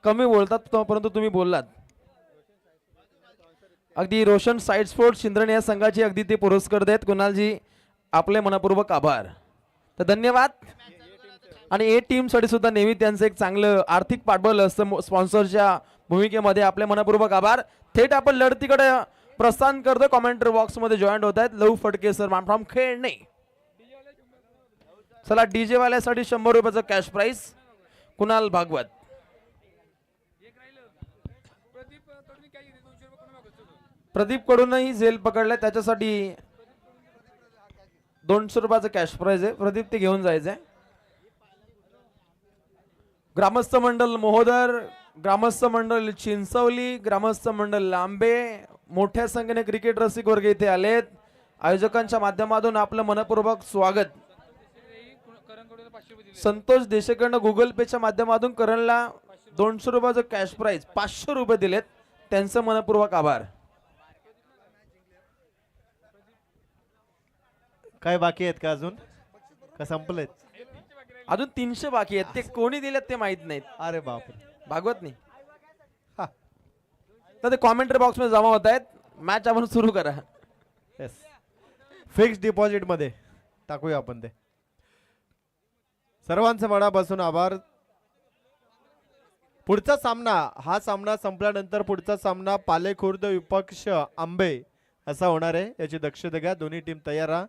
कमी बोलतात परंतु तुम्ही बोललात. अगदी रोशन साइड स्पोर्ट शिंद्रणे या संघाची अगदी ते पुरस्कार देत. कुणालजी आपले मनपूर्वक आभार. तर धन्यवाद. आणि ए टीम साठी सुद्धा नेहमी त्यांचं एक चांगलं आर्थिक पाठबळ असतं स्पॉन्सरच्या भूमिकेमध्ये. आपले मनपूर्वक आभार. थेट आपण लढतीकडे प्रस्थान करतो. कॉमेंट्री बॉक्स मध्ये जॉईंट होत आहेत लव फडके सर फ्रॉम खेळणे. चला डीजे वाल्यासाठी 100 रुपयाचं कॅश प्राइस कुणाल भागवत. प्रदीप कडूनही झेल पकडलाय त्याच्यासाठी 200 रुपयाचं कॅश प्राइज आहे. प्रदीप ते घेऊन जायचंय. ग्रामस्थ मंडळ मोहोदर, ग्रामस्थ मंडळ चिंचवली, ग्रामस्थ मंडळ लांबे, मोठ्या संख्येने क्रिकेट रसिक वर्ग इथे आलेत. आयोजकांच्या माध्यमातून आपलं मनपूर्वक स्वागत. संतोष देशेकडनं गुगल पेच्या माध्यमातून करणला 200 रुपयाचं कॅश प्राइज 500 रुपये दिलेत. त्यांचं मनपूर्वक आभार. काय बाकी आहेत का अजून का संपलेत? अजून 300 बाकी आहेत. ते कोणी दिलेत ते माहित नाहीत. अरे बापरे. भागवत नाही तर ते कॉमेंट्री बॉक्स मध्ये जमा होत आहेत. मॅच आपण सुरू करा. येस, फिक्स डिपॉझिट मध्ये टाकूया आपण ते. सर्वांचं मनापासून आभार. पुढचा सामना, हा सामना संपल्यानंतर पुढचा सामना पालेखुर्द विपक्ष आंबे असा होणार आहे. याची दक्षता घ्या. दोन्ही टीम तयार राहा.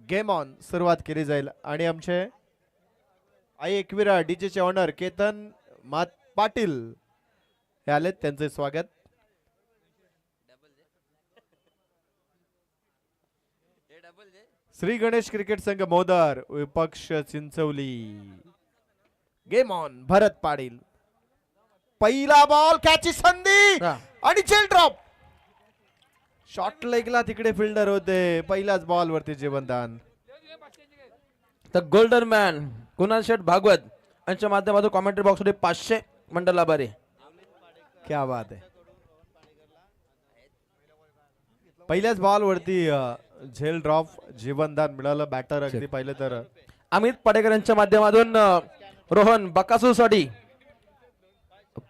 गेम ऑन सुरुवात केली जाईल. आणि आमचे आई एकविरा डीजेचे ऑनर केतन पाटील हे आलेत. त्यांचे स्वागत. श्री गणेश क्रिकेट संघ मोदर विपक्ष चिंचवली. Game on. भरत पाटील. पहिला बॉल कॅची संधी आणि चेल ड्रॉप. शॉट लेगला तिकडे फिल्डर होते. पहिल्याच बॉल वरती जीवनदान. तर गोल्डन मॅन कुणाल शेठ भागवत यांच्या माध्यमातून कॉमेंट्री बॉक्स मध्ये 500 मंडल आभारी. क्या बात आहे. पहिल्याच बॉल वरती झेल ड्रॉप जीवनदान मिळालं. बॅटर अगदी पाहिलं तर अमित पाटेकर यांच्या माध्यमातून रोहन बकासूर साठी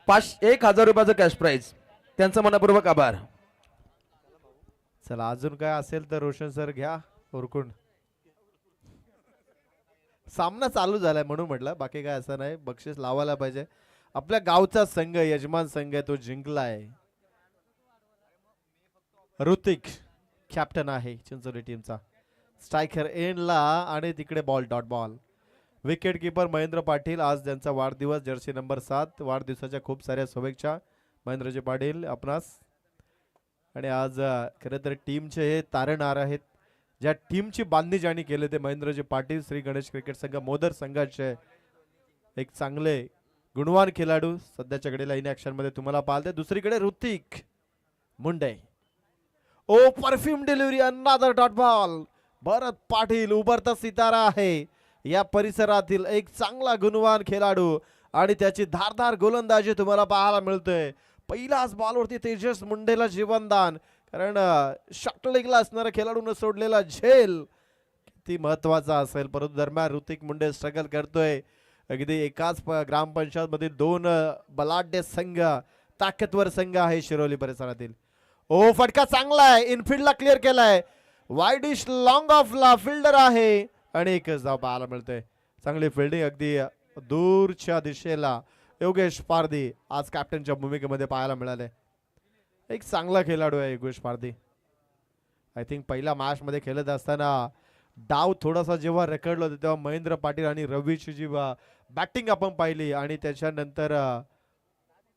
1000 रुपयाचं कॅश प्राइज त्यांचं मनपूर्वक आभार. चला अजून काय असेल तर रोशन सर घ्या उरकून. सामना चालू झालाय म्हणून म्हटलं, बाकी काय असं नाही. बक्षीस लावायला पाहिजे. आपल्या गावचा संघ यजमान संघ आहे तो जिंकलाय. ऋतिक कॅप्टन आहे चिंचोली टीमचा. स्ट्रायकर एंडला आणि तिकडे ball dot ball. Wicket keeper Mahendra Patil. आज त्यांचा वाढदिवस. Jersey number 7. वाढदिवसाच्या खूप साऱ्या शुभेच्छा महेंद्रजी पाटील आपणास. आणि आज खरं तर टीमचे हे तारणहार आहेत. ज्या टीमची बांधणी ज्यांनी केले ते महेंद्रजी पाटील. श्री गणेश क्रिकेट संघ मोदर संघाचे एक चांगले गुणवान खेळाडू सध्याच्या घडीला इन ऍक्शन मध्ये तुम्हाला पाहते. दुसरीकडे Hrithik Munde. Oh perfume delivery. Another dot ball. Bharat Patil उभरता सितारा आहे या परिसरातील एक चांगला गुणवान खेळाडू आणि त्याची धारदार गोलंदाजी तुम्हाला पाहायला मिळते. पहिल्याच बॉलवरती तेजस मुंडेला जीवनदान. कारण शॉट लेगला असणारा खेळाडूने सोडलेला झेल किती महत्वाचा असेल. परंतु दरम्यान ऋतिक मुंडे स्ट्रगल करतोय. अगदी एकाच ग्रामपंचायत मध्ये 2 बलाढ्य संघ ताकदवर संघ आहे शिरोली परिसरातील. ओ फटका चांगला आहे. इनफिल्डला क्लिअर केलाय. वाईडिश लॉंग ऑफला फिल्डर आहे आणि एकच धाव पाहायला मिळते. चांगली फिल्डिंग अगदी दूरच्या दिशेला योगेश पारधी आज कॅप्टनच्या भूमिकेमध्ये पाहायला मिळाले. एक चांगला खेळाडू आहे योगेश पारधी. आय थिंक पहिल्या मॅच मध्ये खेळत असताना डाव थोडासा जेव्हा रेकॉर्ड होता तेव्हा महेंद्र पाटील आणि रवीची जी बॅटिंग आपण पाहिली आणि त्याच्यानंतर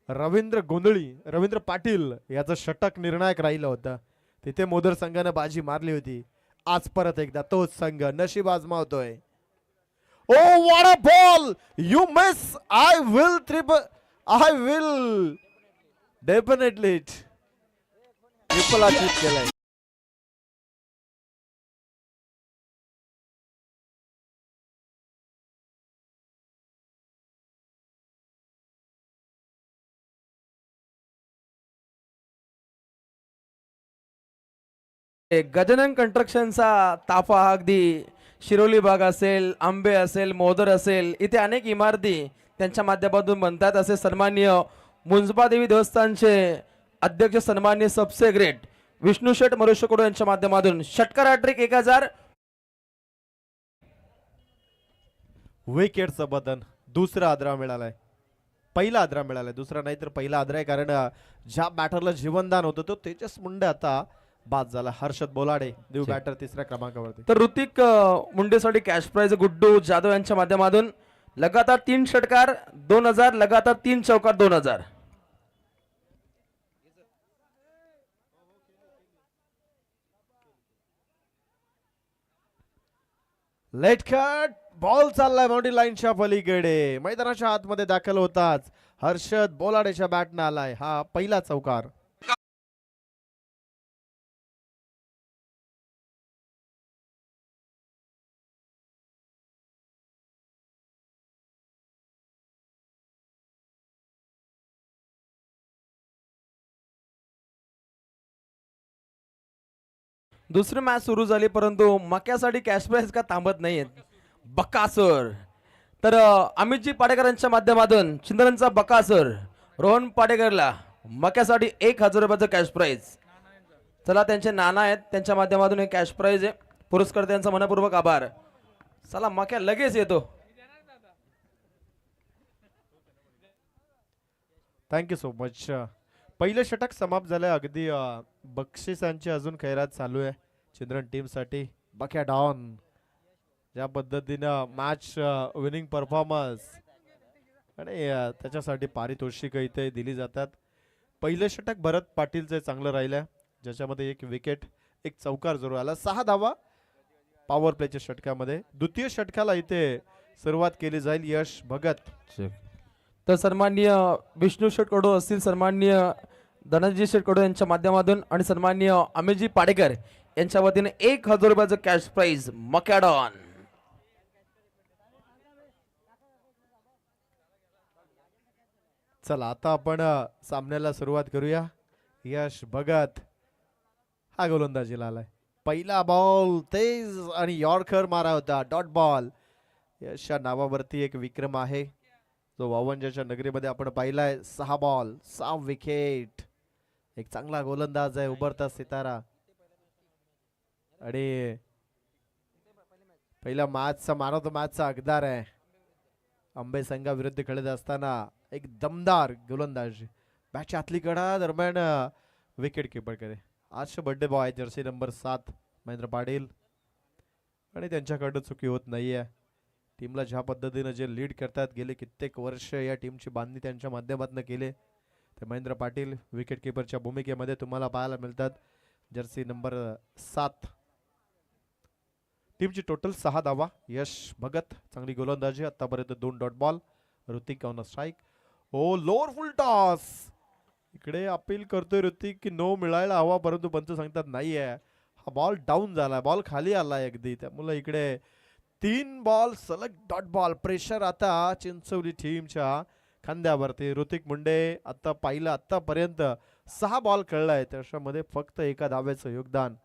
रवींद्र पाटील याचं षटक निर्णायक राहिलं होतं. तिथे मोदर संघाने बाजी मारली होती. आज परत एकदा तोच संघ नशीब आजमावतोय. Oh what a ball. You miss. I will definitely triple achieve केलाय. गजानन कंस्ट्रक्शनचा ताफा अगदी शिरोली भाग असेल, आंबे असेल, मोदर असेल, इथे अनेक इमारती त्यांच्या माध्यमातून बनतात. असे सन्माननीय मुंजबा देवी देवस्थानचे अध्यक्ष सन्मान्य सबसे ग्रेट विष्णू शेठ मरुष्यकोडो यांच्या माध्यमातून षटकार हॅट्रिक 1000. विकेटचं बदन दुसरा आदरा मिळालाय, पहिला आदरा मिळालाय, दुसरा नाही तर पहिला आदरा आहे. कारण ज्या बॅटरला जीवनदान होतं तो तेजस मुंडे आता बाद झाला. हर्षद बोलाडे न्यू बॅटर तिसऱ्या क्रमांकावरती. तर ऋतिक मुंडेसाठी कॅश प्राइज गुड्डू जाधव यांच्या माध्यमातून लगातार 3 षटकार 2000, लगातार 3 चौकार 2000. लेट कट बॉल चाललाय बाउंड्री लाईनच्या पलीकडे, मैदानाच्या आतमध्ये दाखल होताच हर्षद बोलाडेच्या बॅटनं आलाय हा पहिला चौकार. दुसरी मॅच सुरू झाली परंतु मक्यासाठी कॅश प्राइज का थांबत नाहीयेत. बकासूर तर अमितजी पाडेकरांच्या माध्यमातून चिंदरांचा बकासूर रोहन पाडेकरला मक्यासाठी 1000 रुपयाचं कॅश प्राइज. चला त्यांचे नाना आहेत त्यांच्या माध्यमातून हे कॅश प्राइज आहे. पुरस्कर्त्यांचा मनपूर्वक आभार. चला मक्या लगेच येतो. Thank you so much. पहिलं षटक समाप्त झालं. अगदी बक्षिसांची अजून खैरात चालू आहे चिल्ड्रन टीमसाठी. बक्या डॉन ज्या पद्धतीनं मॅच विनिंग परफॉर्मन्स आणि त्याच्यासाठी पारितोषिक इथे दिली जातात. पहिलं षटक भरत पाटीलचे चांगलं राहिलं ज्याच्यामध्ये 1 विकेट 1 चौकार जरूर आला. 6 धावा पॉवर प्लेच्या षटकामध्ये. द्वितीय षटकाला इथे सुरुवात केली जाईल. यश भगत तर सन्माननीय विष्णू शेठ कडो असतील, सन्माननीय धनंजय शेठ कडो यांच्या माध्यमातून आणि सन्माननीय अमितजी पाडेकर यांच्या वतीने 1000 रुपयाचं कॅश प्राइज मकॅडॉन. चला आता आपण सामन्याला सुरुवात करूया. यश भगत हा गोलंदाजीला आलाय. पहिला बॉल तेज आणि यॉर्कर मारा होता, डॉट बॉल. यशच्या नावावरती एक विक्रम आहे जो 52च्या नगरीमध्ये आपण पाहिलाय. 6 बॉल 6 विकेट. एक चांगला गोलंदाज आहे, उभरता सितारा. आणि पहिला मॅचचा मॅन ऑफ द मॅचचा हकदार आहे. अंबे संघाविरुद्ध खेळत असताना एक दमदार गोलंदाज. बॅटच्या आतली कडा दरम्यान विकेट किपर करे. आजचे बर्थडे बॉय आहे जर्सी नंबर 7 महेंद्र पाटील आणि त्यांच्याकडून चुकी होत नाहीये. टीमला ज्या पद्धतीने जे लीड करतात, गेले कित्येक वर्ष या टीमची बांधणी त्यांच्या माध्यमातून केले ते महेंद्र पाटील विकेट किपरच्या भूमिकेमध्ये तुम्हाला पाहायला मिळतात. Jersey number 7. टीमची टोटल 6 धावा. यश भगत चांगली गोलंदाजी, आतापर्यंत 2 dot ball. Hrithik on strike. ओ लोअर फुल टॉस. इकडे अपील करतोय ऋतिक की नो मिळायला हवा, परंतु पंच सांगतात नाहीये. हा बॉल डाऊन झाला, बॉल खाली आलाय अगदी. त्यामुळे इकडे 3 बॉल सलग डॉट बॉल. प्रेशर आता चिंचवली टीमच्या खांद्यावरती. ऋतिक मुंडे आता पाहिलं आतापर्यंत 6 बॉल खेळलाय, त्याच्यामध्ये फक्त 1 धाव्याचं योगदान.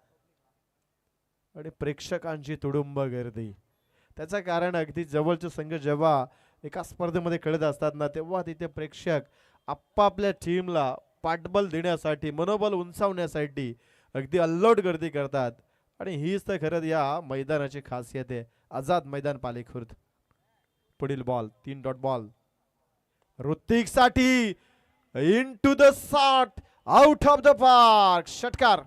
आणि प्रेक्षकांची तुडुंब गर्दी. त्याचं कारण अगदी जवळचे संघ जेव्हा एका स्पर्धेमध्ये खेळत असतात ना, तेव्हा तिथे प्रेक्षक आपापल्या टीमला पाठबळ देण्यासाठी, मनोबल उंचावण्यासाठी अगदी अल्लोट गर्दी करतात. आणि हीच तर खरंच या मैदानाची खासियत आहे. आझाद मैदान पालीखुर्द. पुढील बॉल 3 डॉट बॉल. ऋतिक साठी into the shot, out of the park. षटकार.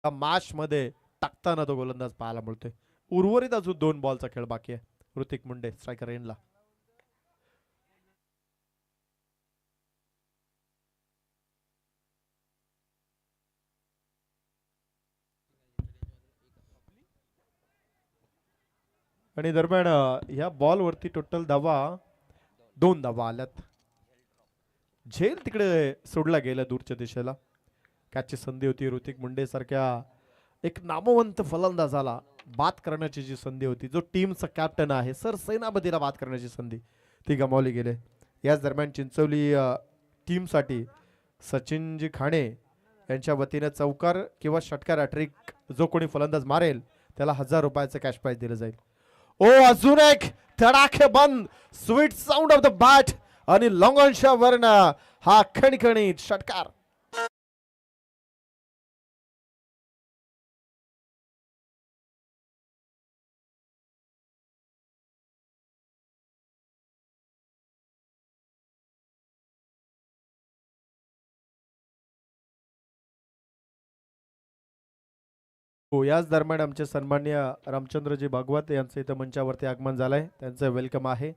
मॅच मध्ये टाकताना तो गोलंदाज पाहायला मिळतोय. उर्वरित अजून 2 बॉलचा खेळ बाकी आहे. ऋतिक मुंडे स्ट्रायकर एंडला. आणि दरम्यान या बॉल वरती टोटल धावा 2 धावा आल्यात. झेल तिकडे सोडला गेला दूरच्या दिशेला. कॅचची संधी होती ऋतिक मुंडे सारख्या एक नामवंत फलंदाजाला बाद करण्याची जी संधी होती, जो टीमचा कॅप्टन आहे सर सेनापतीला बाद करण्याची संधी ती गमावली गेली. याच दरम्यान चिंचवली टीमसाठी सचिनजी खाणे यांच्या वतीने चौकार किंवा षटकार हॅट्रिक जो कोणी फलंदाज मारेल त्याला 1000 रुपयाचं कॅश प्राइज दिलं जाईल. ओ अजून एक धडाके बंद sweet sound of the bat आणि लॉंग ऑनच्या वरन हा खणखणीत षटकार. हो, याच दरम्यान आमचे सन्माननीय रामचंद्रजी भागवत यांचं इथं मंचावरती आगमन झालंय. त्यांचं वेलकम आहे.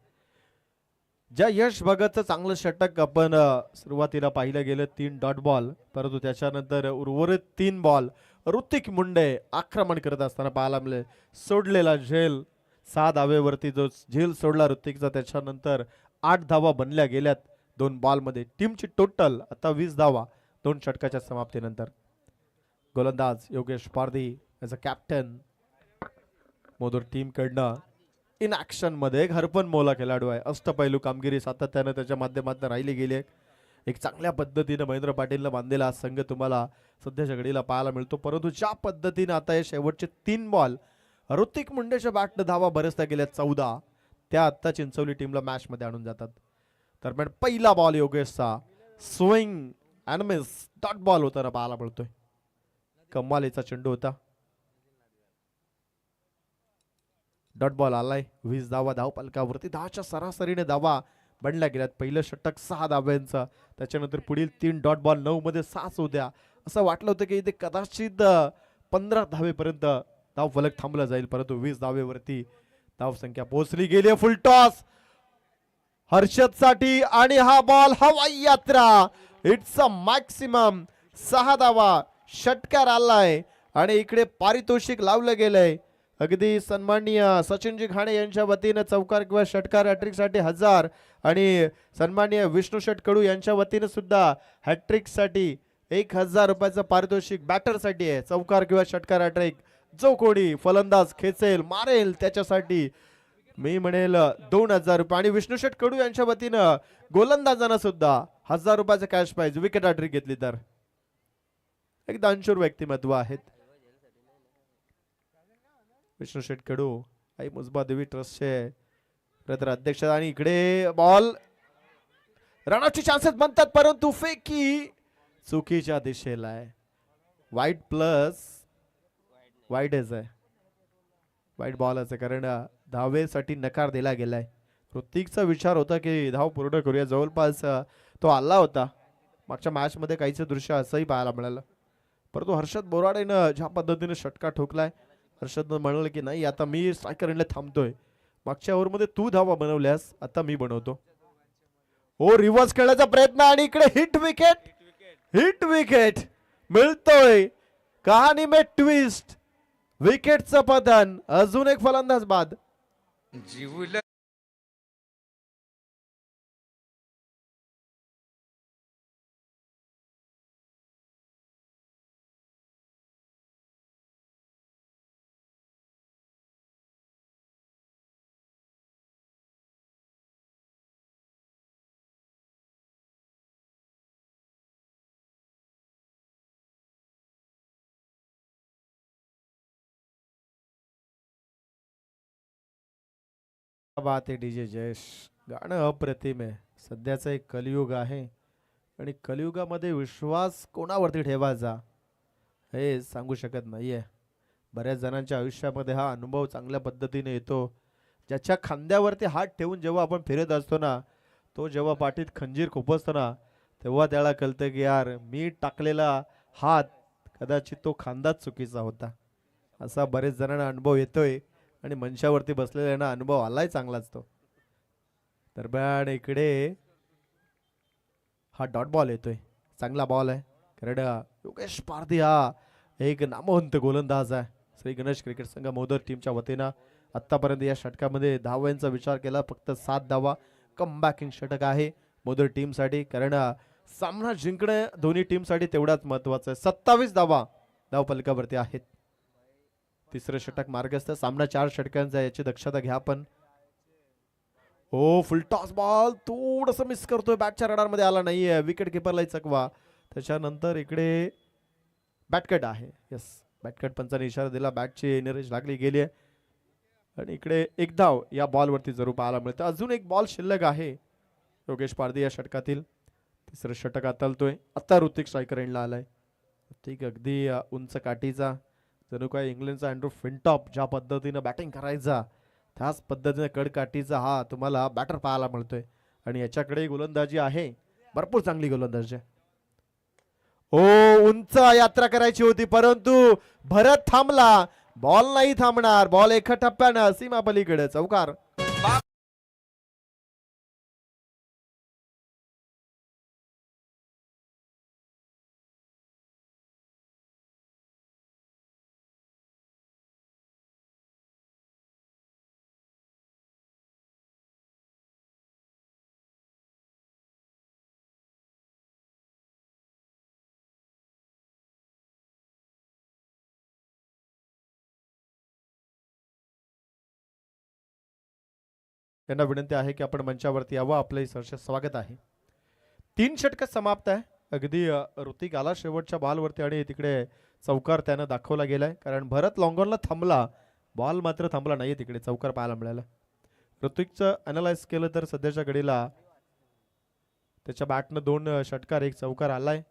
ज्या यश भगतचं चांगलं षटक आपण सुरुवातीला पाहिलं गेलं 3 डॉट बॉल, परंतु त्याच्यानंतर उर्वरित 3 बॉल ऋतिक मुंडे आक्रमण करत असताना पाहायला मिळाले. सोडलेला झेल 6 धावेवरती जो झेल सोडला ऋतिकचा, त्याच्यानंतर 8 धावा बनल्या गेल्यात 2 बॉलमध्ये. टीमची टोटल आता 20 धावा 2 षटकाच्या समाप्तीनंतर. गोलंदाज योगेश पारधी ॲज अ कॅप्टन मोदूर टीम कडनं इन ऍक्शन मध्ये एक हरपन मोला खेळाडू आहे. अष्टपैलू कामगिरी सातत्यानं त्याच्या माध्यमातून राहिली गेली. एक चांगल्या पद्धतीने महेंद्र पाटीलनं बांधलेला हा संघ तुम्हाला सध्याच्या घडीला पाहायला मिळतो. परंतु ज्या पद्धतीने आता हे शेवटचे 3 बॉल ऋतिक मुंडेच्या बॅटनं धावा बरसता गेल्या 14, त्या आता चिंचवली टीमला मॅच मध्ये आणून जातात. दरम्यान पहिला बॉल योगेशचा swing and miss dot ball होताना पाहायला मिळतोय. कमालीचा चेंडू होता. डॉट बॉल आलाय. 20 धावा धावपलकावरती 10च्या सरासरीने धावा बनल्या गेल्यात. पहिलं षटक 6 धाव्यांचं, त्याच्यानंतर पुढील 3 डॉट बॉल 9 मध्ये 6 होत्या. असं वाटलं होतं की इथे कदाचित 15 धावेपर्यंत धावफलक थांबला जाईल, परंतु 20 धावेवरती धावसंख्या पोहोचली गेली. फुल टॉस हर्षद साठी आणि हा बॉल हवाई यात्रा. इट्स अ मॅक्सिमम 6 धावा षटकार आलाय आणि इकडे पारितोषिक लावलं गेलंय. अगदी सन्माननीय सचिनजी खाणे यांच्या वतीने चौकार किंवा षटकार हॅट्रिक साठी 1000 आणि सन्माननीय विष्णू शेट कडू यांच्या वतीने सुद्धा हॅट्रिक साठी 1000 रुपयाचं पारितोषिक बॅटर साठी आहे. चौकार किंवा षटकार हॅट्रिक जो कोणी फलंदाज खेचेल मारेल त्याच्यासाठी मी म्हणेल 2000 रुपये. आणि विष्णू शेट कडू यांच्या वतीनं गोलंदाजांना सुद्धा 1000 रुपयाचं कॅश प्राइज विकेट हॅट्रिक घेतली तर. एक दानशूर व्यक्तिमत्व आहेत विष्णू शेट कडू, आई मुजबा देवी ट्रस्टचे प्रधान अध्यक्ष. आणि इकडे बॉल रनआउटचे चान्सेस बनतात, परंतु फेकी चुकीच्या दिशेला आहे. वाईट प्लस वाईटच आहे, वाईट बॉलच आहे, कारण धावेसाठी नकार दिला गेलाय. ऋतिकचा विचार होता की धाव पूर्ण करूया, जवळपास तो आला होता. मागच्या मॅच मध्ये काहीच दृश्य असंही पाहायला मिळालं, परंतु हर्षद बोराडेनं ज्या पद्धतीने षटका ठोकलाय, हर्षदनं म्हणाल की नाही आता मी स्ट्रायकर एंडला थांबतोय. मागच्या ओव्हरमध्ये तू धावा बनवल्यास, आता मी बनवतो. ओ रिव्हर्स खेळण्याचा प्रयत्न आणि इकडे हिट विकेट, हिट विकेट मिळतोय. कहाणी में ट्विस्ट, विकेटचं पतन, अजून एक फलंदाज बाद. जीवला बात आहे डीजे जयेश, गाणं अप्रतिम आहे. सध्याचं एक कलियुग आहे आणि कलियुगामध्ये विश्वास कोणावरती ठेवायचा हे सांगू शकत नाहीये. बऱ्याच जणांच्या आयुष्यामध्ये हा अनुभव चांगल्या पद्धतीने येतो. ज्याच्या खांद्यावरती हात ठेवून जेव्हा आपण फिरत असतो ना, तो जेव्हा पाठीत खंजीर खुपसतो ना, तेव्हा त्याला कळतं की यार मी टाकलेला हात कदाचित तो खांदाच चुकीचा होता. असा बरेच जणांना अनुभव येतोय आणि मंचावरती बसलेल्यांना अनुभव आलाय चांगलाच तो. दरम्यान इकडे हा डॉट बॉल येतोय, चांगला बॉल आहे, कारण योगेश पारधी हा एक नामवंत गोलंदाज आहे. श्री गणेश क्रिकेट संघ मोदर टीमच्या वतीनं आतापर्यंत या षटकामध्ये धावांचा विचार केला फक्त 7 धावा कमबॅकिंग षटक आहे मोदर टीमसाठी, कारण सामना जिंकणे दोन्ही टीमसाठी तेवढाच महत्वाचं आहे. 27 धावा धावफलकावरती आहेत. तिसरं षटक मार्गस्थ, सामना 4 षटकांचा याची दक्षता घ्या. पण ओ फुल टॉस बॉल थोडस मिस करतोय, बॅटच्या रडारमध्ये आला नाहीये, विकेट किपरला चकवा. त्याच्यानंतर इकडे बॅटकट आहे. यस, बॅटकट पंचाने इशारा दिला, बॅटची निरेश लागली गेली आहे आणि इकडे एक धाव या बॉलवरती जरूर पाहायला मिळतं. अजून एक बॉल शिल्लक आहे योगेश पारधी या षटकातील. तिसरं षटक आतलतोय. आता ऋतिक स्ट्रायकर एंडला आलाय. ऋतिक अगदी उंच काठीचा, जणू काय इंग्लंडचा अँड्रू फिंटॉप ज्या पद्धतीनं बॅटिंग करायचा त्याच पद्धतीने कडकाठीचा हा तुम्हाला बॅटर पाहायला मिळतोय आणि याच्याकडे गोलंदाजी आहे, भरपूर चांगली गोलंदाजी आहे. ओ उंच यात्रा करायची होती परंतु भरत थांबला. बॉल नाही थांबणार, बॉल एका टप्प्यानं सीमा पलीकडे चौकार. त्यांना विनंती आहे की आपण मंचावरती यावं, आपले सहर्ष स्वागत आहे. 3 षटक समाप्त आहे. अगदी ऋतिक आला शेवटच्या बॉलवरती आणि तिकडे चौकार त्यानं दाखवला गेलाय, कारण भरत लॉंगॉनला थांबला, बॉल मात्र थांबला नाही, तिकडे चौकार पाहायला मिळाला. ऋतिकचं अनालाइज केलं तर सध्याच्या घडीला त्याच्या बॅटनं 2 षटकार 1 चौकार आलाय.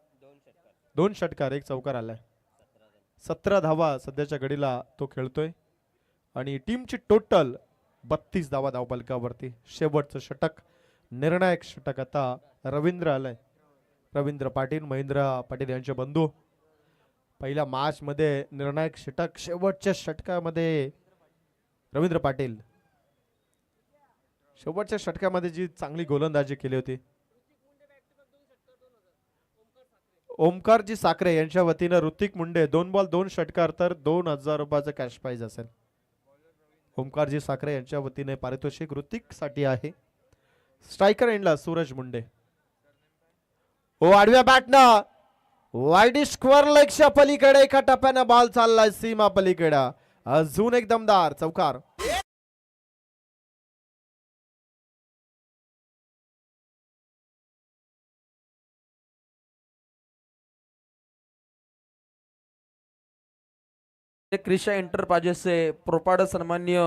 2 षटकार 1 चौकार आलाय. 17 धावा सध्याच्या घडीला तो खेळतोय आणि टीमची टोटल 32 धावा धावफलकावरती. शेवटचं षटक, निर्णायक षटक आता रवींद्र आलाय. रवींद्र पाटील, महेंद्र पाटील यांचे बंधू. पहिल्या मॅच मध्ये निर्णायक षटक, शेवटच्या षटकामध्ये रवींद्र पाटील शेवटच्या षटकामध्ये जी चांगली गोलंदाजी केली होती. ओमकारजी साखरे यांच्या वतीनं ऋतिक मुंडे 2 बॉल 2 षटकार तर 2000 रुपयाचं कॅश प्राइज असेल. ओमकारजी साखरे यांच्या वतीने पारितोषिक ऋतिक साठी आहे. स्ट्रायकर एंडला सूरज मुंडे. ओ आडव्या बॅटनं वाईड स्क्वेअर लेगच्या पलीकडे एका टप्प्यानं बॉल चाललाय सीमा पलीकडे. अजून एक दमदार चौकार. क्रिशा एंटरप्राइजेसचे प्रोपाड सन्मान्य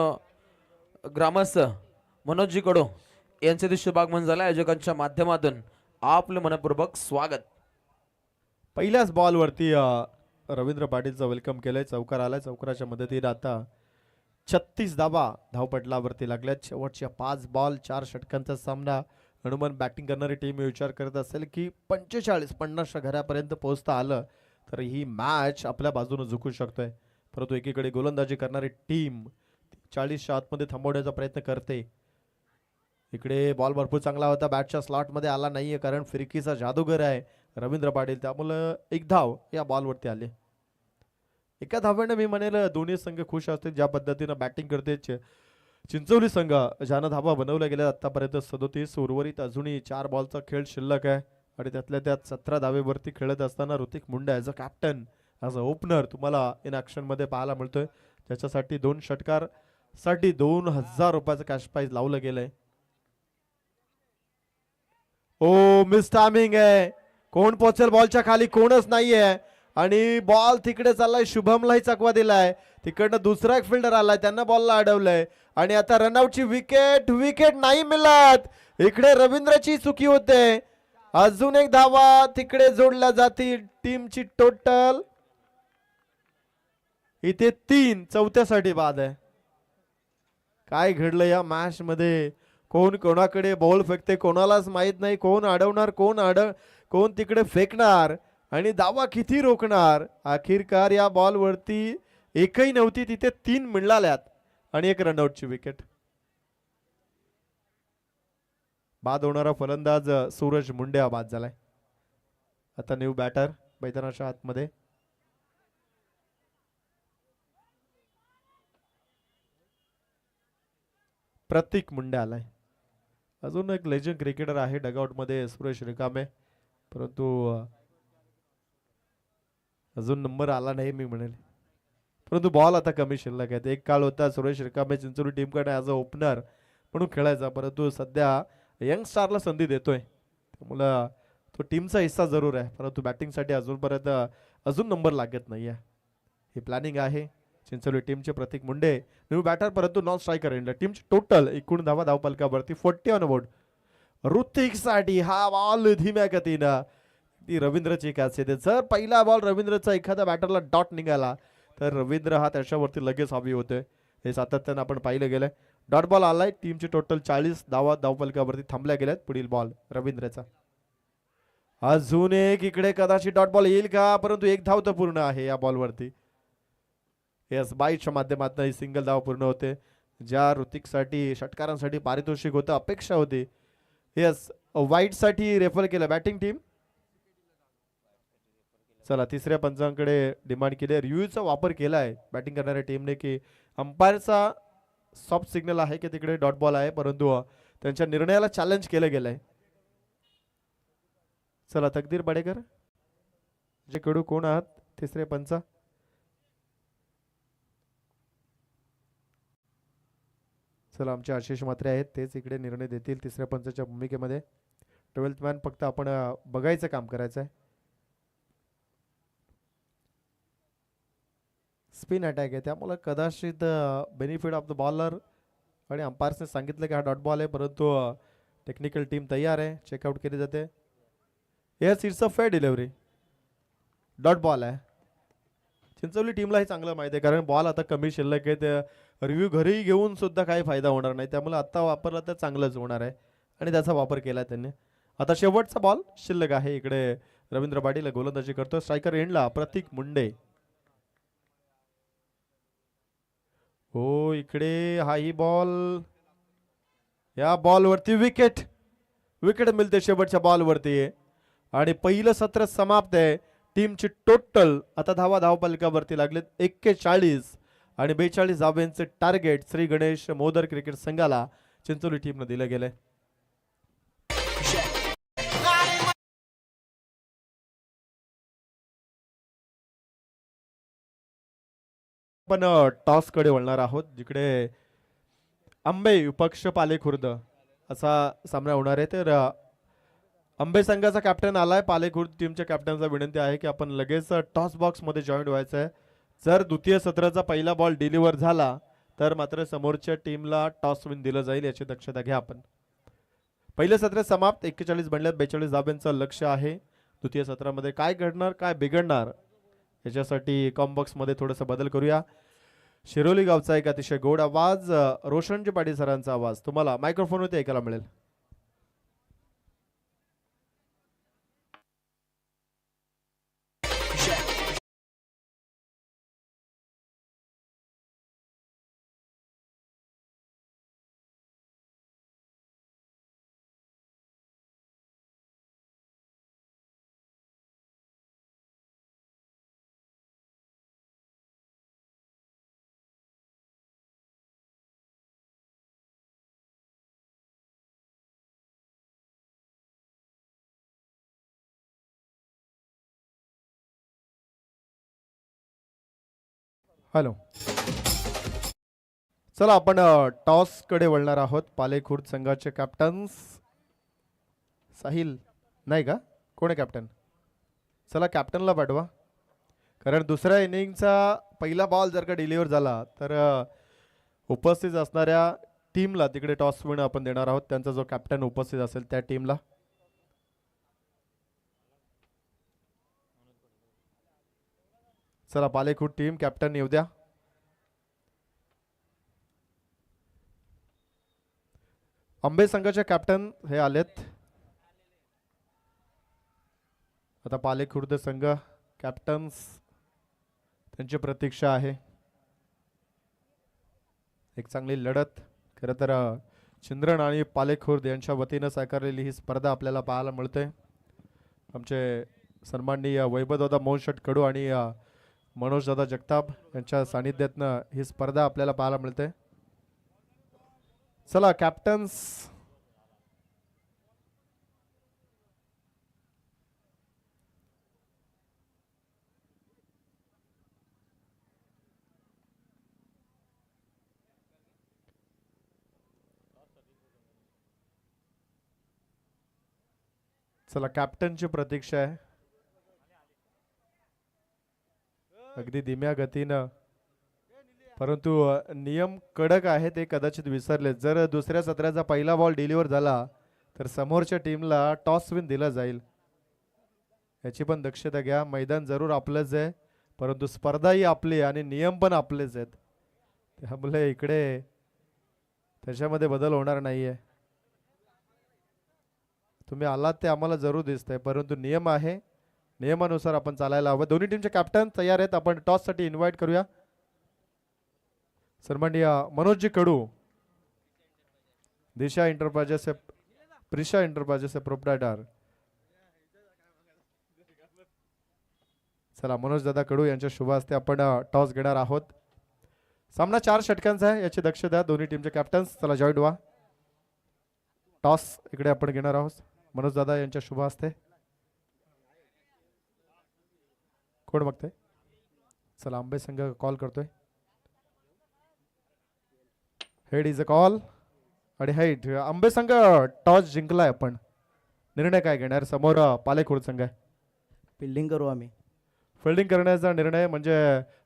ग्रामस्थ मनोजजी कडो यांचे ते शुभागमन झालं. आयोजकांच्या माध्यमातून आपले मनपूर्वक स्वागत. पहिल्याच बॉल वरती रवींद्र पाटीलचं वेलकम केलंय. चौकार आलाय. चौकाराच्या मदतीने आता 36 धावा धावपटलावरती लागल्यात. शेवटच्या 5 बॉल 4 षटकांचा सामना. हनुमान बॅटिंग करणारी टीम विचार करत असेल की 45-50 घरापर्यंत पोहोचता आलं तर ही मॅच आपल्या बाजूने झुकू शकतोय, परंतु एकीकडे गोलंदाजी करणारी टीम 40च्या आतमध्ये थांबवण्याचा प्रयत्न करते. इकडे बॉल भरपूर चांगला होता, बॅटच्या स्लॉट मध्ये आला नाहीये कारण फिरकीचा जादूगर आहे रवींद्र पाटील, त्यामुळे एक धाव या बॉलवरती आले. एका धाव्याने मी म्हणेल दोन्ही संघ खुश असतील ज्या पद्धतीनं बॅटिंग करते. चिंचवली संघ ज्यानं धावा बनवल्या गेल्या आतापर्यंत 37. उर्वरित अजूनही 4 बॉलचा खेळ शिल्लक आहे आणि त्यातल्या त्यात 17 धावेवरती खेळत असताना Hrithik Munde as a captain, as a opener तुम्हाला इन ॲक्शन मध्ये पाहायला मिळतोय. त्याच्यासाठी 2 षटकार साठी 2000 रुपयाचं कॅश प्राइज लावलं गेलंय. ओ मिस टायमिंग आहे. कोण पोहोचेल बॉलच्या खाली, कोणच नाहीये आणि बॉल तिकडे चाललाय. शुभमलाही चकवा दिलाय. तिकडनं दुसरा एक फिल्डर आलाय, त्यांना बॉलला अडवलंय आणि आता रनआउटची विकेट नाही मिळत. इकडे रवींद्रची चुकी होते. अजून एक धावा तिकडे जोडल्या जातील. टीमची टोटल इथे 3, चौथ्यासाठी बाद आहे. काय घडलं या मॅच मध्ये, कोण कोणाकडे बॉल फेकते कोणालाच माहित नाही. कोण अडवणार, कोण तिकडे फेकणार आणि धावा किती रोखणार. अखेरकार या बॉल वरती एकही नव्हती, तिथे 3 मिळाल्यात आणि 1 रनआउटची विकेट. बाद होणारा फलंदाज सूरज मुंडे हा बाद झालाय. आता न्यू बॅटर मैदानाच्या आतमध्ये. प्रतीक मुंडे आलाय. अजून एक लेजंड क्रिकेटर आहे डगआउट मध्ये सुरेश रिकामे, परंतु अजून नंबर आला नाही मी म्हणेल. परंतु बॉल आता कमी शिल्लक आहेत. एक काळ होता सुरेश रिकामे चिंचोली टीमकडे ॲज अ ओपनर म्हणून खेळायचा, परंतु सध्या यंग स्टारला संधी देतोय. त्यामुळं तो टीमचा हिस्सा जरूर आहे, परंतु बॅटिंगसाठी अजूनपर्यंत अजून नंबर लागत नाही आहे. ही प्लॅनिंग आहे चिंचोली टीमचे. प्रतीक मुंडे न्यू बॅटर परंतु नॉन स्ट्रायकर इंडिया टीमची टोटल एकूण धावा धावपलकावरती 40 ऑन बोर्ड. ऋतिकसाठी हा बॉल धीम्या गतीनं, ती रवींद्रची खासियत आहे. जर पहिला बॉल रवींद्रचा एखाद्या बॅटरला डॉट निघाला तर रवींद्र हा त्याच्यावरती लगेच हवी होते. हे सातत्यानं आपण पाहिलं गेलंय. डॉट बॉल आलाय. टीमची टोटल 40 धावा धावपलकावरती थांबल्या गेल्यात. पुढील बॉल रवींद्रचा. अजून एक इकडे कदाचित डॉट बॉल येईल का, परंतु एक धाव तर पूर्ण आहे या बॉलवरती. यस, बाईटच्या माध्यमातून ही सिंगल धाव पूर्ण होते. ज्या ऋतिकसाठी षटकारांसाठी पारितोषिक होतं, अपेक्षा होती. यस, वाईटसाठी रेफर केलं बॅटिंग टीम. चला तिसऱ्या पंचांकडे डिमांड केली. रिव्ह्यूचा वापर केलाय बॅटिंग करणाऱ्या टीमने की अंपायरचा सॉफ्ट सिग्नल आहे की तिकडे डॉट बॉल आहे, परंतु त्यांच्या निर्णयाला चॅलेंज केलं गेलंय. चला तकदीर बडेकर जे कडू कोण आहात तिसरे पंच. चला आमचे आशिष म्हात्रे आहेत, तेच इकडे निर्णय देतील तिसऱ्या पंचाच्या भूमिकेमध्ये. 12th मॅन फक्त आपण बघायचं काम करायचं आहे. स्पिन अटॅक आहे, त्यामुळे कदाचित बेनिफिट ऑफ द बॉलर आणि अंपायर्सने सांगितलं की हा डॉट बॉल आहे, परंतु टेक्निकल टीम तयार आहे, चेकआउट केली जाते. Yes, it's a fair delivery. Dot ball आहे. चिंचवली टीमला हे चांगलं माहिती आहे, कारण बॉल आता कमी शिल्लक आहे. ते रिव्ह्यू घरी घेऊन सुद्धा काही फायदा होणार नाही, त्यामुळे आता वापरला तर चांगलंच होणार आहे आणि त्याचा वापर केला त्यांनी. आता शेवटचा बॉल शिल्लक आहे. इकडे रवींद्र पाटील गोलंदाजी करतो. स्ट्रायकर एंडला प्रतीक मुंडे. हो, इकडे हाही बॉल, या बॉलवरती विकेट मिळते शेवटच्या बॉलवरती आणि पहिलं सत्र समाप्त आहे. टीमची टोटल आता धावा धावपलकावरती लागलेत 41 आणि 42 धावांचे टार्गेट श्री गणेश मोदर क्रिकेट संघाला चिंचोली टीमने दिलं गेलंय. आपण टॉस कडे वळणार आहोत, जिकडे आंबे विपक्ष पाले खुर्द असा सामना होणार आहे. तर आंबे संघाचा कॅप्टन आलाय. पाले खुर्द टीमच्या कॅप्टनचा विनंती आहे की आपण लगेच टॉस बॉक्स मध्ये जॉईन व्हायचं आहे. जर द्वितीय सत्राचा पहिला बॉल डिलिव्हर झाला तर मात्र समोरच्या टीमला टॉस विन दिलं जाईल, याची दक्षता घ्या आपण. पहिलं सत्र समाप्त. 41 बनल्यात, 42 धाब्यांचं लक्ष आहे. द्वितीय सत्रामध्ये काय घडणार काय बिघडणार याच्यासाठी कॉम्बॉक्स मध्ये थोडंसं बदल करूया. शिरोली गावचा एक अतिशय गोड आवाज, रोशनजी पाटील सरांचा आवाज तुम्हाला मायक्रोफोनवरती ऐकायला मिळेल. हॅलो, चला आपण टॉस कडे वळणार आहोत. पाले खुर्द संघाचे कॅप्टन्स साहिल नाही का, कोण आहे कॅप्टन? चला कॅप्टनला पाठवा, कारण दुसऱ्या इनिंगचा पहिला बॉल जर का डिलिव्हर झाला तर उपस्थित असणाऱ्या टीमला तिकडे टॉस विन आपण देणार आहोत. त्यांचा जो कॅप्टन उपस्थित असेल त्या टीमला. चला पालेखुर्द टीम कॅप्टन येऊ द्या. आंबे संघाचे कॅप्टन हे आलेत. आता पालेखुर्द संघ कॅप्टन्स त्यांची प्रतीक्षा आहे. एक चांगली लढत खरं तर चिंद्रण आणि पालेखुर्द यांच्या वतीनं साकारलेली ही स्पर्धा आपल्याला पाहायला मिळते. आमचे सन्माननीय वैभवदादा मोहनशेठ कडू आणि मनोजदादा जगताप यांच्या सानिध्यातनं ही स्पर्धा आपल्याला पाहायला मिळते. चला कॅप्टन्स चला कॅप्टनची प्रतीक्षा आहे. अगदी धीम्या गतीनं, परंतु नियम कडक आहे ते कदाचित विसरले. जर दुसऱ्या सत्राचा पहिला बॉल डिलिव्हर झाला तर समोरच्या टीमला टॉस विन दिला जाईल. याची पण दक्षता घ्या. मैदान जरूर आपलंच आहे, परंतु स्पर्धाही आपली आणि नियम पण आपलेच आहेत. त्यामुळे इकडे त्याच्यामध्ये बदल होणार नाहीये. तुम्ही आलात ते आम्हाला जरूर दिसतंय, परंतु नियम आहे, नियमानुसार आपण चालायला हवं. दोन्ही टीमचे कॅप्टन तयार आहेत. आपण टॉस साठी इन्व्हाइट करूया सन्माननीय मनोजजी कडू, दिशा एंटरप्राइजेस, प्रिशा एंटरप्राइजेस प्रोप्रायटर. चला मनोज दादा कडू यांच्या शुभ हस्ते आपण टॉस घेणार आहोत. सामना 4 षटकांचा आहे, याची दक्षता दोन्ही टीमचे कॅप्टन्स. चला जॉईन व्हा. टॉस इकडे आपण घेणार आहोत मनोज दादा यांच्या शुभ हस्ते. कोण बघतोय? चला आंबे संघ कॉल करतोय. हेड इज अ कॉल आणि हेड. आंबे संघ टॉस जिंकलाय. आपण निर्णय काय घेणार? समोर पालेखुर्द संघ आहे. फिल्डिंग करू आम्ही. फिल्डिंग करण्याचा निर्णय म्हणजे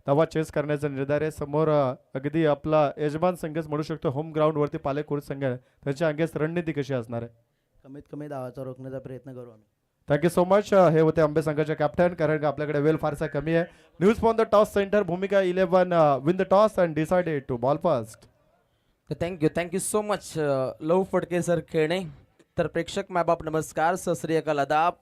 धावा चेस करण्याचा निर्धार आहे. समोर अगदी आपला यजमान संघच म्हणू शकतो, होम ग्राउंड वरती पालेखुर्द संघ आहे. त्याच्या अंगेस रणनीती कशी असणार आहे? कमीत कमी धावाचा रोखण्याचा प्रयत्न करू आम्ही. Thank you so much. हे होते आंबे संघाचे कॅप्टन. कारण आपल्याकडे वेळ फारसा कमी आहे. News from the toss centre. Bhumika 11 win the toss and decided to bowl first. Thank you so much Luv Phadke sir खेळणे. तर प्रेक्षक मायबाप नमस्कार, सत श्री अकाल, आदाब.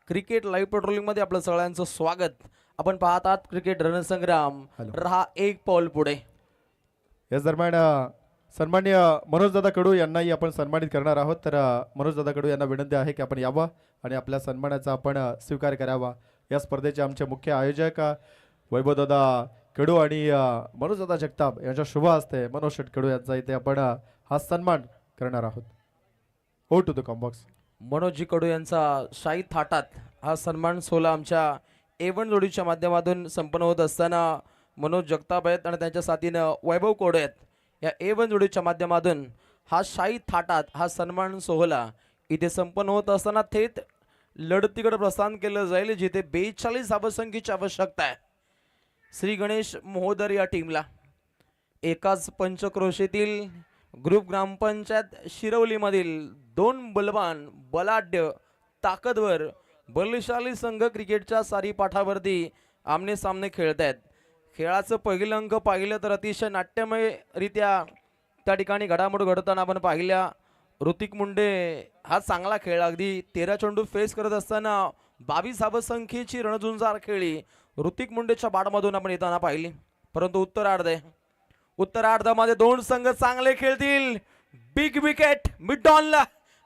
क्रिकेट लाईव्ह पेट्रोलिंग मध्ये आपलं सगळ्यांचं स्वागत. आपण पाहत आहात क्रिकेट रणसंग्राम. रहा एक पाऊल पुढे. याच दरम्यान सन्माननीय मनोज दादा कडू यांनाही आपण सन्मानित करणार आहोत. तर मनोज दादा कडू यांना विनंती आहे की आपण यावं आणि आपल्या सन्मानाचा आपण स्वीकार करावा. या स्पर्धेचे आमचे मुख्य आयोजक वैभव दादा कडू आणि मनोज दादा जगताप यांच्या शुभ हस्ते मनोज शेट कडू यांचा इथे आपण हा सन्मान करणार आहोत. हो टू द कॉम्बॉक्स. मनोजी कडू यांचा शाही थाटात हा सन्मान सोहळा आमच्या A1 जोडीच्या माध्यमातून संपन्न होत असताना मनोज जगताप आहेत आणि त्यांच्या साथीनं वैभव कोडे आहेत. या A1 जोडीच्या माध्यमातून हा शाही थाटात हा सन्मान सोहळा इथे संपन्न होत असताना थेट लढतीकडे प्रस्थान केलं जाईल, जिथे 42 धावसंख्येची आवश्यकता आहे. श्री गणेश महोदर या टीमला एकाच पंचक्रोशीतील ग्रुप ग्रामपंचायत शिरवलीमधील 2 बलवान, बलाढ्य, ताकदवर, बलशाली संघ क्रिकेटच्या सारी पाठावरती आमने सामने खेळत आहेत. खेळाचं पहिलं अंक पाहिलं तर अतिशय नाट्यमयरित्या त्या ठिकाणी घडामोड घडताना आपण पाहिल्या. ऋतिक मुंडे हा चांगला खेळला. अगदी 13 चेंडू फेस करत असताना 22 धावसंख्येची रणझुंजार खेळली ऋतिक मुंडेच्या बॅटमधून आपण येताना पाहिली. परंतु उत्तरार्धामध्ये 2 संघ चांगले खेळतील. बिग विकेट मिड ऑनला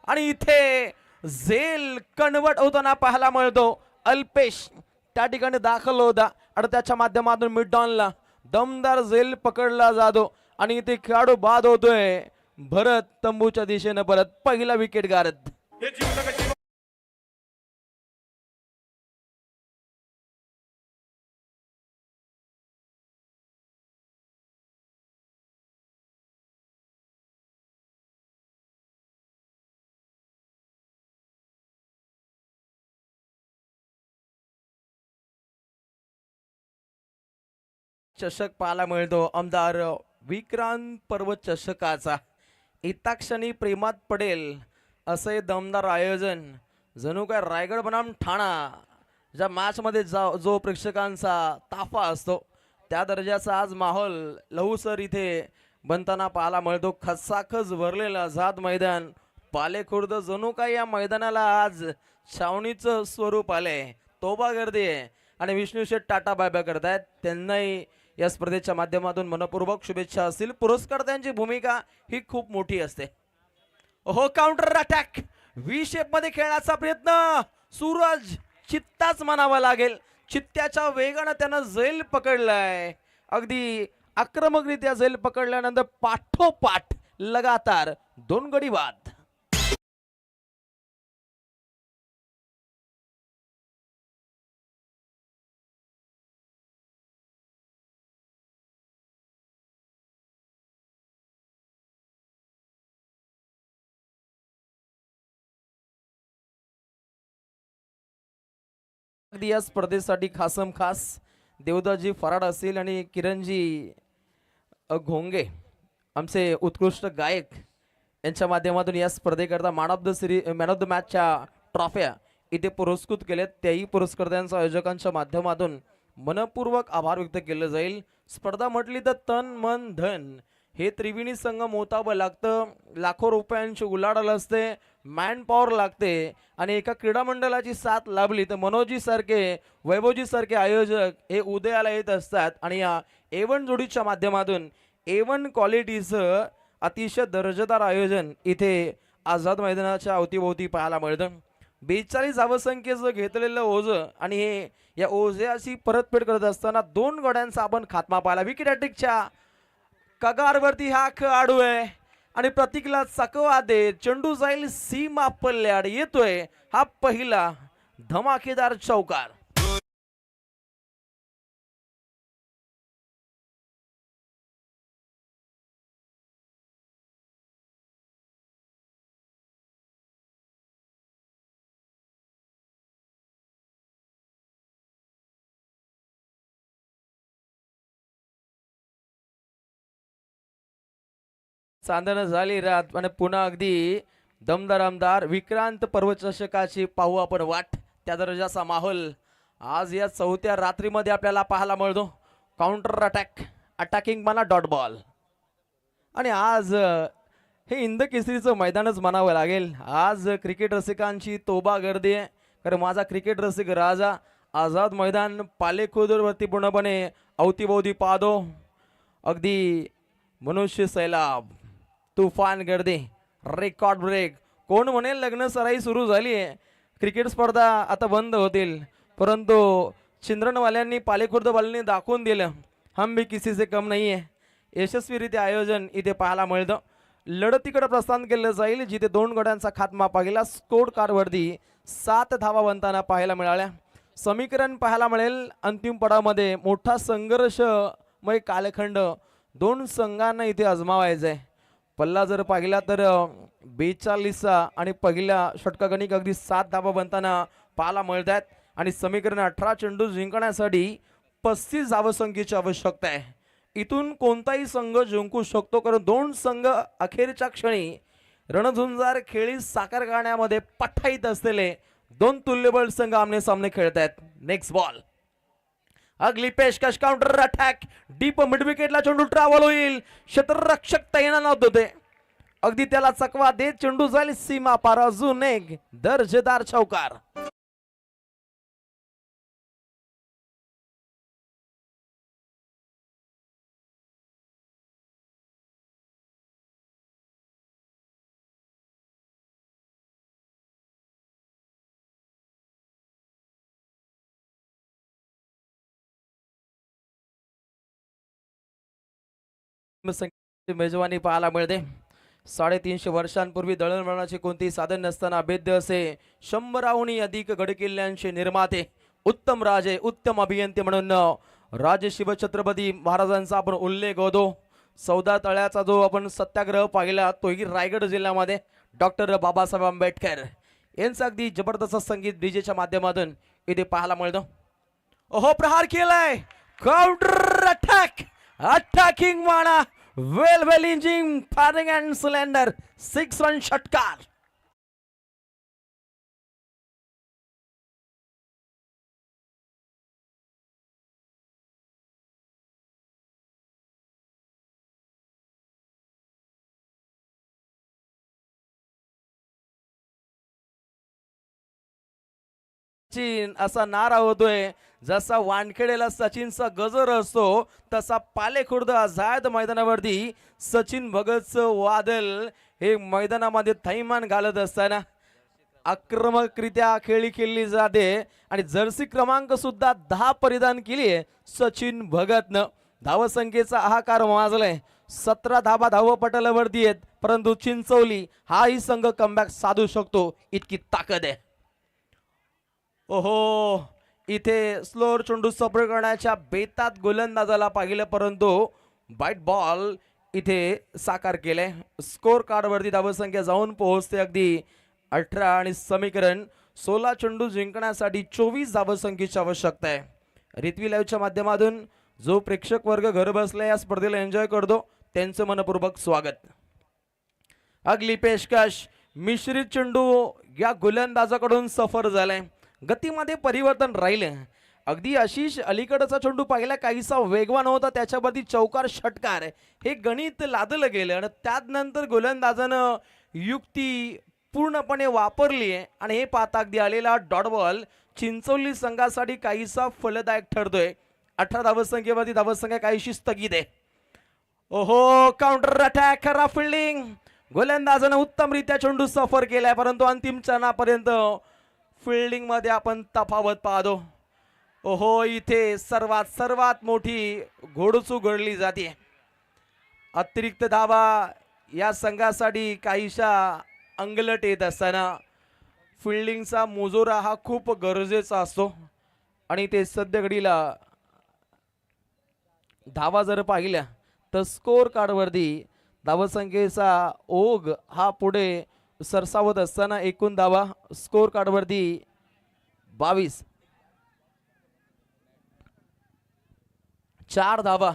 आणि इथे झेल कन्वर्ट होताना पाहायला मिळतो. अल्पेश त्या ठिकाणी दाखल होता आणि त्याच्या माध्यमातून मिड ऑनला दमदार झेल पकडला जातो आणि इथे खेळाडू बाद होतोय. भरत तंबूच्या दिशेने परत पहिला विकेट गारद. चषक पाहायला मिळतो आमदार विक्रांत पर्वत चषकाचा. एका क्षणी प्रेमात पडेल असे दमदार आयोजन. जणू काय रायगड बनाम ठाणा ज्या मॅच मध्ये जो प्रेक्षकांचा ताफा असतो त्या दर्जाचा आज माहोल लहूसर इथे बनताना पाहायला मिळतो. खचाखच भरलेला जात मैदान पालेखुर्द. जणू काय या मैदानाला आज छावणीचं स्वरूप आलंय. तोबा गर्दी आहे आणि विष्णू शेठ टाटा बाय बाय करतायत. त्यांनाही या स्पर्धेच्या माध्यमातून मनपूर्वक शुभेच्छा असतील. पुरस्कर्त्यांची भूमिका ही खूप मोठी असते. हो काउंटर अटॅक व्ही शेप मध्ये खेळण्याचा प्रयत्न. सूरज चित्ताच म्हणावा लागेल. चित्त्याच्या वेगानं त्यानं झेल पकडलाय. अगदी आक्रमकरित्या झेल पकडल्यानंतर पाठोपाठ लगातार 2 गडी बाद. अगदी या स्पर्धेसाठी खासम खास देवदासजी फराड असेल आणि किरणजी घोंगे आमचे उत्कृष्ट गायक यांच्या माध्यमातून या स्पर्धेकरता मॅन ऑफ द मॅचच्या ट्रॉफ्या इथे पुरस्कृत केल्यात. त्याही पुरस्कर्त्यांच्या आयोजकांच्या माध्यमातून मनपूर्वक आभार व्यक्त केलं जाईल. स्पर्धा म्हटली तर तन मन धन हे त्रिवेणी संघ मोताबं लागतं. लाखो रुपयांची उलाढाल असते, मॅन पॉवर लागते आणि एका क्रीडा मंडळाची साथ लाभली तर मनोजी सारखे वैभवजी सारखे आयोजक हे उदयाला येत असतात आणि या A1 जोडीच्या माध्यमातून A1 क्वालिटीचं अतिशय दर्जेदार आयोजन इथे आझाद मैदानाच्या अवतीभोवती पाहायला मिळतं. 42 धावसंख्येचं घेतलेलं ओझं आणि हे या ओझ्याची परतफेड करत असताना 2 गड्यांचा आपण खात्मा पाहिला. विकेट हॅट्रिकच्या कगारवरती हा खेळाडू आहे आणि प्रतीकला चकवा देत चेंडू जाईल सीमा पल्ल्याड. येतोय हा पहिला धमाकेदार चौकार. चांदणं झाली रात आणि पुन्हा अगदी दमदार आमदार विक्रांत पर्वचषकाची पाहू आपण वाट. त्या दर्जाचा माहोल आज या 4थ्या रात्रीमध्ये आपल्याला पाहायला मिळतो. काउंटर अटॅकिंग म्हणा डॉट बॉल आणि आज हे इंद केसरीचं मैदानच म्हणावं लागेल. आज क्रिकेट रसिकांची तोबा गर्दी आहे कारण माझा क्रिकेट रसिक राजा आझाद मैदान पालेखुर्दवरती पूर्णपणे अवतीभोवती पाहतो. अगदी मनुष्य सैलाब तुफान गर्दी रेकॉर्ड ब्रेक. कोण म्हणेल लग्न सराई सुरू झाली आहे, क्रिकेट स्पर्धा आता बंद होतील, परंतु चिंद्रनवाल्यांनी पालेखुर्दवाल्यांनी दाखवून दिलं हम भी किसी से कम नाही आहे. यशस्वीरित्या आयोजन इथे पाहायला मिळतं. लढतीकडे प्रस्थान केलं जाईल जिथे 2 गड्यांचा खात्मा पाहिला. स्कोर कार्डवरती 7 धावा बनताना पाहायला मिळाल्या. समीकरण पाहायला मिळेल. अंतिम पडामध्ये मोठा संघर्षमय कालखंड 2 संघांना इथे आजमावायचा आहे. पल्ला जर पाहिला तर 42 आणि पहिल्या षटकागणिक अगदी 7 धावा बनताना पाहायला मिळत आहेत आणि समीकरण 18 चेंडू जिंकण्यासाठी 35 धावसंख्येची आवश्यकता आहे. इथून कोणताही संघ जिंकू शकतो कारण 2 संघ अखेरच्या क्षणी रणझुंजार खेळी साकार करण्यामध्ये पठाईत असलेले 2 तुल्यबळ संघ आमने सामने खेळत आहेत. नेक्स्ट बॉल अगली पेशकश काउंटर अटॅक डीप मिड विकेटला चेंडू ट्रॅव्हल होईल. क्षेत्ररक्षक तैनात होते. अगदी त्याला चकवा देत चेंडू जाईल सीमा पार. अजून एक दर्जेदार चौकार. मेजवानी पाहायला मिळते. 350 वर्षांपूर्वी दळणवळणाचे कोणतेही साधन नसताना अभेद्य असे 100हून अधिक गडकिल्ल्यांचे निर्माते उत्तम राजे उत्तम अभियंते म्हणून राजे शिवछत्रपती महाराजांचा आपण उल्लेख होतो. 14 तळ्याचा जो आपण सत्याग्रह पाहिला तोही रायगड जिल्ह्यामध्ये डॉक्टर बाबासाहेब आंबेडकर यांचं अगदी जबरदस्त संगीत डीजेच्या माध्यमातून इथे पाहायला मिळतं. ओहो प्रहार केलाय काउंटर अटॅकिंग माना well engine firing and cylinder 6 run षटकार. सचिन असा नारा होतोय जसा वानखेडेला सचिनचा गजर असतो तसा पालेखुर्द आझाद मैदानावरती सचिन भगतचं वादल हे मैदानामध्ये थैमान घालत असताना आक्रमकरित्या खेळी खेळली जाते आणि जर्सी क्रमांक सुद्धा 10 परिधान केली आहे सचिन भगतनं. धावसंख्येचा हाहाकार माजलाय. 17 धावा धावपटलावरती आहेत, परंतु चिंचवली हाही संघ कमबॅक साधू शकतो इतकी ताकद आहे. ओहो, इथे स्लोअर चेंडू सफर करण्याच्या बेतात गोलंदाजाला पाहिलं, परंतु बाईट बॉल इथे साकार केले. स्कोर कार्ड वरती धावसंख्या जाऊन पोहोचते अगदी 18 आणि समीकरण 16 चेंडू जिंकण्यासाठी 24 धावसंख्येची आवश्यकता आहे. रित्वी लाईव्हच्या माध्यमातून जो प्रेक्षक वर्ग घर बसला या स्पर्धेला एन्जॉय करतो त्यांचं मनपूर्वक स्वागत. अगली पेशकश मिश्रित चेंडू या गोलंदाजाकडून सफर झालाय. गतीमध्ये परिवर्तन राहिले. अगदी आशिष अलीकडचा चेंडू पाहिला काहीसा वेगवान होता, त्याच्यावरती चौकार षटकार हे गणित लादलं गेलं आणि त्यानंतर गोलंदाजानं युक्ती पूर्णपणे वापरली आहे आणि हे पाहता अगदी आलेला डॉट बॉल चिंचवली संघासाठी काहीसा फलदायक ठरतोय. 18 धावसंख्येवरती धावसंख्या काहीशी स्थगित आहे. ओहो, काउंटर अटॅक, खरा फिल्डिंग. गोलंदाजानं उत्तमरित्या चेंडू सफर केलाय, परंतु अंतिम क्षणापर्यंत फिल्डिंग मध्ये आपण तफावत पाहतो. ओहो, इथे सर्वात मोठी घोडचूक घडली जाते. अतिरिक्त धावा या संघासाठी काहीशा अंगलट येत असताना फिल्डिंगचा मुजोरा हा खूप गरजेचा असतो आणि ते सध्या घडीला धावा जर पाहिल्या तर स्कोर कार्डवरती धावसंख्येचा ओघ हा पुढे सरसावत असताना एकूण धावा स्कोर कार्डवरती 22. 4 धावा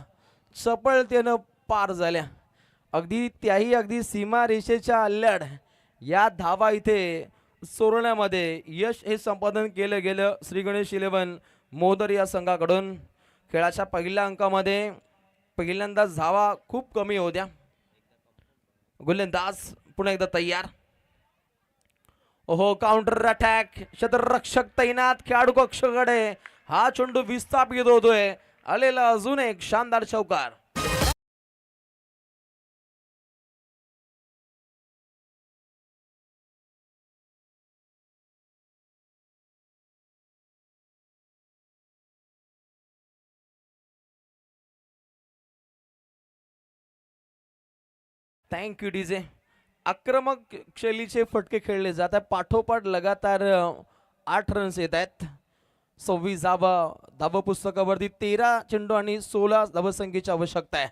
चपळतेनं पार झाल्या. अगदी सीमा रेषेच्या अल्लड या धावा इथे सोडण्यामध्ये यश हे संपादन केलं गेलं श्री गणेश 11 मोदर या संघाकडून. खेळाच्या पहिल्या अंकामध्ये पहिल्यांदाच धावा खूप कमी होत्या. गोलंदाज पुन्हा एकदा तयार. ओहो, काउंटर अटॅक, क्षेत्ररक्षक तैनात, खेळाडू कक्षकडे हा चेंडू विस्थापित होतोय. आलेला अजून एक शानदार चौकार. Thank you DJ. आक्रमक शैलीचे फटके खेळले जात आहेत. पाठोपाठ लगातार 8 रन्स येत आहेत. 26 धावा पुस्तकावरती 13 चेंडू आणि 16 धावसंख्येची आवश्यकता आहे.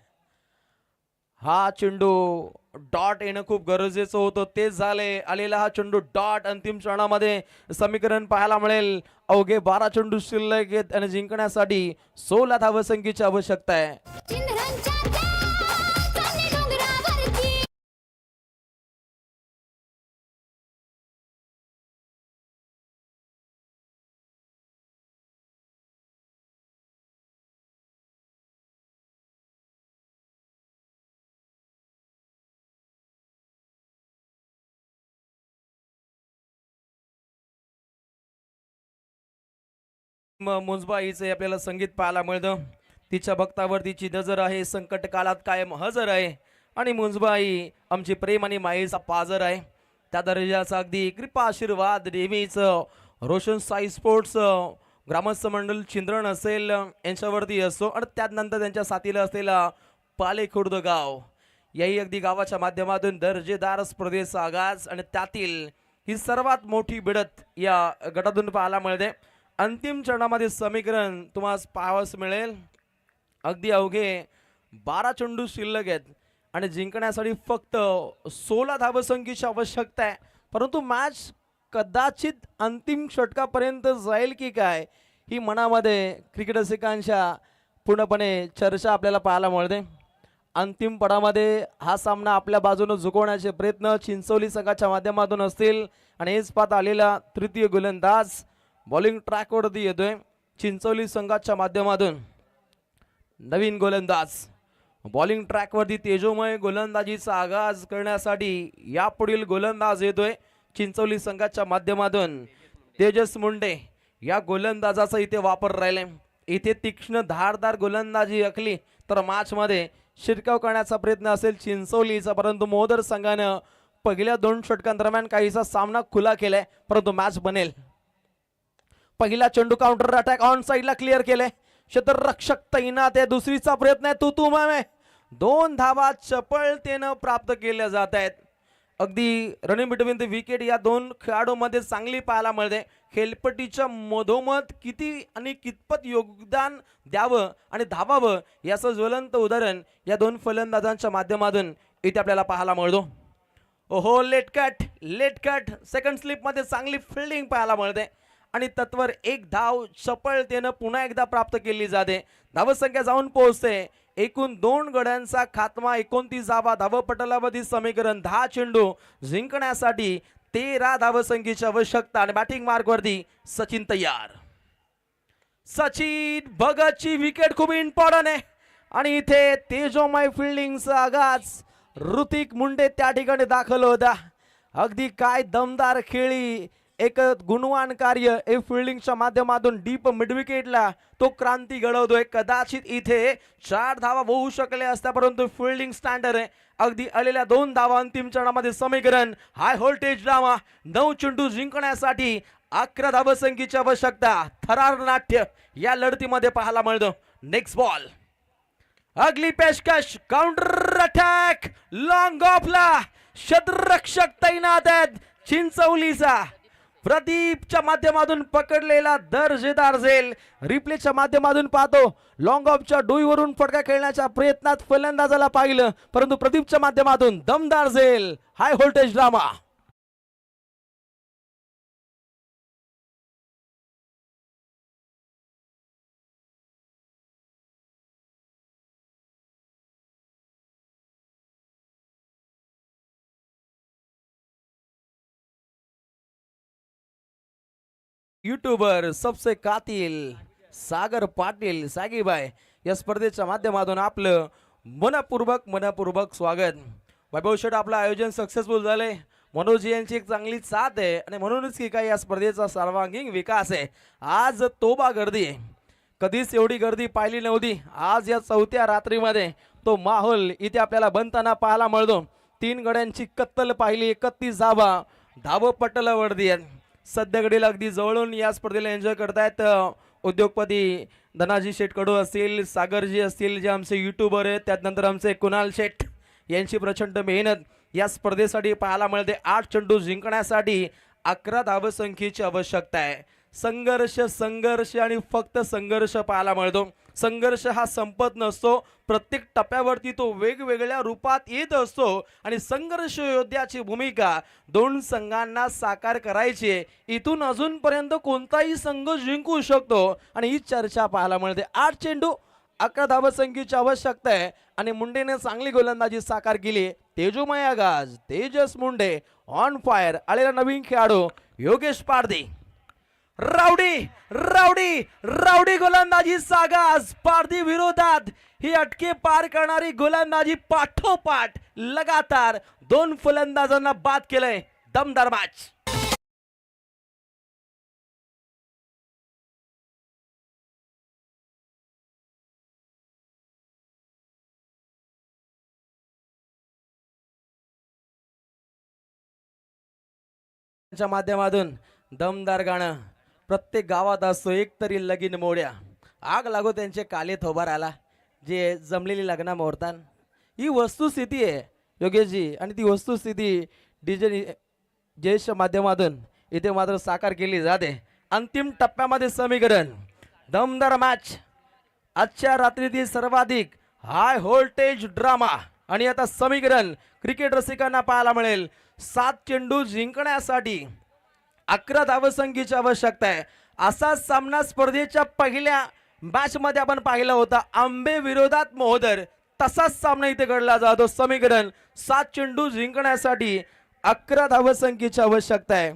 हा चेंडू डॉट येणं खूप गरजेचं होतं, ते झाले. आलेला हा चेंडू डॉट. अंतिम क्षणामध्ये समीकरण पाहायला मिळेल. अवघे 12 चेंडू शिल्लक आहेत आणि जिंकण्यासाठी 16 धावसंख्येची आवश्यकता आहे. मुंजबाईचे आपल्याला संगीत पाहायला मिळतं. तिच्या भक्तावर तिची नजर आहे, संकट काळात कायम हजर आहे आणि मुंजबाई आमची प्रेम आणि मायेचा पाजर आहे. त्या दर्जाचा अगदी कृपा आशीर्वाद नेहमीच रोशन साई स्पोर्ट्स ग्रामस्थ मंडळ चिंद्रण असेल यांच्यावरती असतो आणि त्यानंतर त्यांच्या साथीला असलेला पाले खुर्द गाव याही अगदी गावाच्या माध्यमातून दर्जेदार स्पर्धेचा आगाज आणि त्यातील ही सर्वात मोठी बिडत या गटातून पाहायला मिळते. अंतिम चरणामध्ये समीकरण तुम्हाला पाहावयास मिळेल. अगदी अवघे 12 चेंडू शिल्लक आहेत आणि जिंकण्यासाठी फक्त 16 धावसंख्येची आवश्यकता आहे. परंतु मॅच कदाचित अंतिम षटकापर्यंत जाईल की काय ही मनामध्ये क्रिकेट रसिकांच्या पूर्णपणे चर्चा आपल्याला पाहायला मिळते. अंतिम पडामध्ये हा सामना आपल्या बाजूने झुकवण्याचे प्रयत्न चिंचवली संघाच्या माध्यमातून असतील आणि हेच पाहत आलेला तृतीय गोलंदाज बॉलिंग ट्रॅकवरती येतोय चिंचवली संघाच्या माध्यमातून. नवीन गोलंदाज बॉलिंग ट्रॅकवरती तेजोमय गोलंदाजीचा आगाज करण्यासाठी यापुढील गोलंदाज येतोय चिंचवली संघाच्या माध्यमातून. तेजस मुंडे या गोलंदाजाचा इथे वापर राहिलाय. इथे तीक्ष्ण धारदार गोलंदाजी आखली तर मॅच मध्ये शिरकाव करण्याचा प्रयत्न असेल चिंचवलीचा, परंतु मोदर संघानं पहिल्या 2 षटकांदरम्यान काहीसा सामना खुला केलाय, परंतु मॅच बनेल. पहिला चेंडू काउंटर अटॅक ऑन साइडला क्लिअर केले. क्षेत्ररक्षक तैनात आहे. दुसरीचा प्रयत्न आहे. तू मामे 2 धावा चपळतेनं प्राप्त केल्या जात आहेत. अगदी रनिंग बिटवीन द विकेट या दोन खेळाडूंमध्ये चांगली पाहायला मिळते. खेळपट्टीच्या मधोमध किती आणि कितपत योगदान द्यावं आणि धावावं याचं ज्वलंत उदाहरण या दोन फलंदाजांच्या माध्यमातून इथे आपल्याला पाहायला मिळतो. ओहो, लेट कट सेकंड स्लिप मध्ये चांगली फिल्डिंग पाहायला मिळते आणि तत्वर एक धाव चपळतेनं पुन्हा एकदा प्राप्त केली जाते. धावसंख्या जाऊन पोहोचते एकूण 2 गड्यांचा खात्मा 29 धावा. धावपटलावधी समीकरण 10 चेंडू जिंकण्यासाठी 13 धावसंख्येची आवश्यकता आणि बॅटिंग मार्कवरती सचिन तयार. सचिन भगतची विकेट खूप इम्पॉर्टंट आहे आणि इथे तेजोमय फिल्डिंगचा आगाज ऋतिक मुंडे त्या ठिकाणी दाखल होता. अगदी काय दमदार खेळी, एक गुणवान कार्य ए फिल्डिंगच्या माध्यमातून डीप मिडविकेटला तो क्रांती घडवतोय. कदाचित इथे 4 धावा होऊ शकल्या असत्या परंतु फिल्डिंग स्टँडर्ड आहे. अगदी आलेल्या 2 धावा अंतिम चरणामध्ये समीकरण हाय व्होल्टेज ड्रामा. 9 चेंडू जिंकण्यासाठी 11 धावसंख्येची आवश्यकता. थरार नाट्य या लढतीमध्ये पाहायला मिळतं. नेक्स्ट बॉल, अगली पेशकश, काउंटर अटॅक, लॉंग ऑफला क्षेत्ररक्षक तैनात आहेत चिंचवलीचा. प्रदीपच्या माध्यमातून पकडलेला दर्जेदार झेल रिप्लेच्या माध्यमातून पाहतो. लॉंग ऑफच्या डोईवरून फटका खेळण्याच्या प्रयत्नात फलंदाजाला पाहिलं परंतु प्रदीपच्या माध्यमातून दमदार झेल. High voltage drama. यूट्यूबर सबसे कातिल सागर पाटील सागीबाई या स्पर्धेच्या माध्यमातून आपलं मनपूर्वक स्वागत. वैभव शेठ, आपलं आयोजन सक्सेसफुल झालंय. मनोज यांची एक चांगली साथ आहे आणि म्हणूनच की काय या स्पर्धेचा सर्वांगीण विकास आहे. आज तोबा गर्दी आहे, कधीच एवढी गर्दी पाहिली नव्हती. आज या 4थ्या रात्रीमध्ये तो माहोल इथे आपल्याला बनताना पाहायला मिळतो. 3 गड्यांची कत्तल पाहिली, 31 धावा धावपटलावरती आहेत. सध्या घडीला अगदी जवळून या स्पर्धेला एन्जॉय करतायत उद्योगपती धनाजी शेठ कडू असतील, सागरजी असतील जे आमचे युट्यूबर आहेत, त्यानंतर आमचे कुणाल शेठ यांची प्रचंड मेहनत या स्पर्धेसाठी पाहायला मिळते. 8 चेंडू जिंकण्यासाठी 11 धावसंख्येची आवश्यकता आहे. संघर्ष आणि फक्त संघर्ष पाहायला मिळतो. संघर्ष हा संपत नसतो, प्रत्येक टप्प्यावरती तो वेगवेगळ्या रूपात येत असतो आणि संघर्ष योद्ध्याची भूमिका 2 संघांना साकार करायची आहे. इथून अजूनपर्यंत कोणताही संघ जिंकू शकतो आणि ही चर्चा पाहायला मिळते. 8 चेंडू 11 धावसंख्येची आवश्यकता आहे आणि मुंडेने चांगली गोलंदाजी साकार केली. तेजोमय आगाज, तेजस मुंडे ऑन फायर. आलेला नवीन खेळाडू योगेश पारधी. रावडी गोलंदाजी सागास पारधी विरोधात ही अटके पार करणारी गोलंदाजी पाठोपाठ लगातार 2 फलंदाजांना बाद केलंय. दमदार मॅच. माध्यमातून दमदार गाणं प्रत्येक गावात असतो. एक तरी लगीन मोड्या, आग लागो त्यांचे काले थोबाराला, जे जमलेली लग्न मोडतात. ही वस्तुस्थिती आहे योगेशजी आणि ती वस्तुस्थिती डीजे जयच्या माध्यमातून इथे मात्र साकार केली जाते. अंतिम टप्प्यामध्ये समीकरण दमदार मॅच. आजच्या रात्रीतील सर्वाधिक हाय व्होल्टेज ड्रामा आणि आता समीकरण क्रिकेट रसिकांना पाहायला मिळेल. 7 चेंडू जिंकण्यासाठी 11 धावसंख्येची आवश्यकता आहे. असा सामना स्पर्धेच्या पहिल्या मॅच मध्ये आपण पाहिला होता, आंबे विरोधात मोहदर. तसाच सामना इथे घडला जातो. समीकरण 7 चेंडू जिंकण्यासाठी 11 धावसंख्येची आवश्यकता आहे.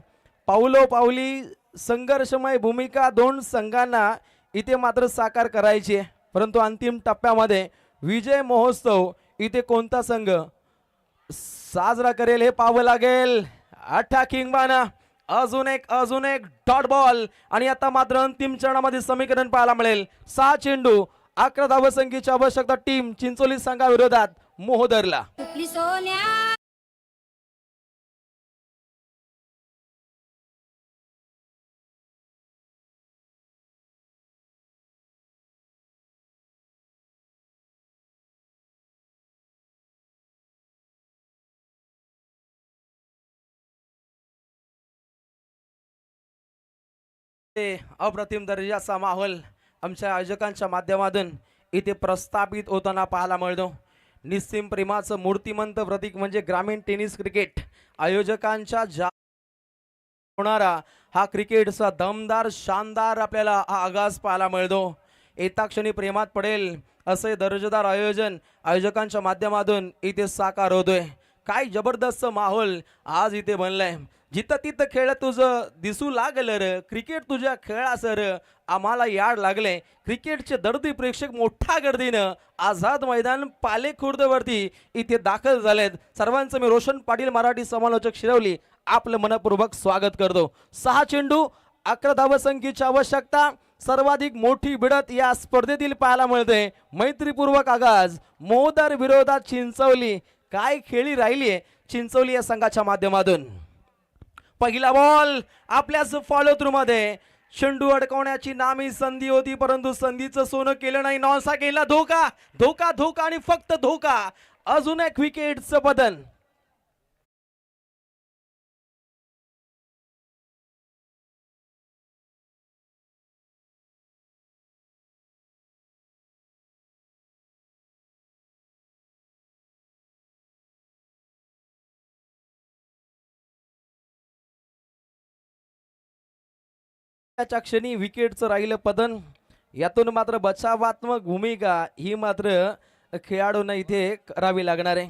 पावली संघर्षमय भूमिका 2 संघांना इथे मात्र साकार करायची आहे. परंतु अंतिम टप्प्यामध्ये विजय महोत्सव इथे कोणता संघ साजरा करेल हे पाहावं लागेल. अटॅकिंग बाना, अजून एक डॉट बॉल आणि आता मात्र अंतिम चरणामध्ये समीकरण पाहायला मिळेल. 6 चेंडू 11 धावसंख्येची आवश्यकता टीम चिंचोली संघाविरोधात मोहदरला. अप्रतिम दर्जाचा माहोल आमच्या आयोजकांच्या माध्यमातून इथे प्रस्थापित होताना पाहायला मिळतो. निस्सीम प्रेमाचं मूर्तिमंत प्रतीक म्हणजे ग्रामीण टेनिस क्रिकेट आयोजकांच्या होणारा हा क्रिकेटचा दमदार शानदार आपल्याला हा आगाज पाहायला मिळतो. येता क्षणी प्रेमात पडेल असे दर्जेदार आयोजन आयोजकांच्या माध्यमातून इथे साकार होतोय. काय जबरदस्त माहोल आज इथे बनलाय. जिथं तिथं खेळ तुझं दिसू लागलं र, क्रिकेट तुझ्या खेळा सर आम्हाला याड लागले. क्रिकेटचे दर्दी प्रेक्षक मोठ्या गर्दीनं आझाद मैदान पाले खुर्दवरती इथे दाखल झालेत. सर्वांचं मी रोशन पाटील मराठी समालोचक शिरवली आपलं मनपूर्वक स्वागत करतो. 6 चेंडू 11 धावसंख्येची आवश्यकता. सर्वाधिक मोठी भिडत या स्पर्धेतील पाहायला मिळते. मैत्रीपूर्वक आगाज मोहोदर विरोधात चिंचवली. काय खेळी राहिली चिंचवली या संघाच्या माध्यमातून. पहिला बॉल आपल्याच फॉलो थ्रू मध्ये चेंडू अडकवण्याची नामी संधी होती परंतु संधीचं सोनं केलं नाही. नॉनसा केला धोका धोका धोका आणि फक्त धोका. अजून एक विकेटचं पतन. च्या क्षणी विकेटचं राहिलं पतन. यातून मात्र बचावात्मक भूमिका ही मात्र खेळाडूंना इथे करावी लागणार आहे.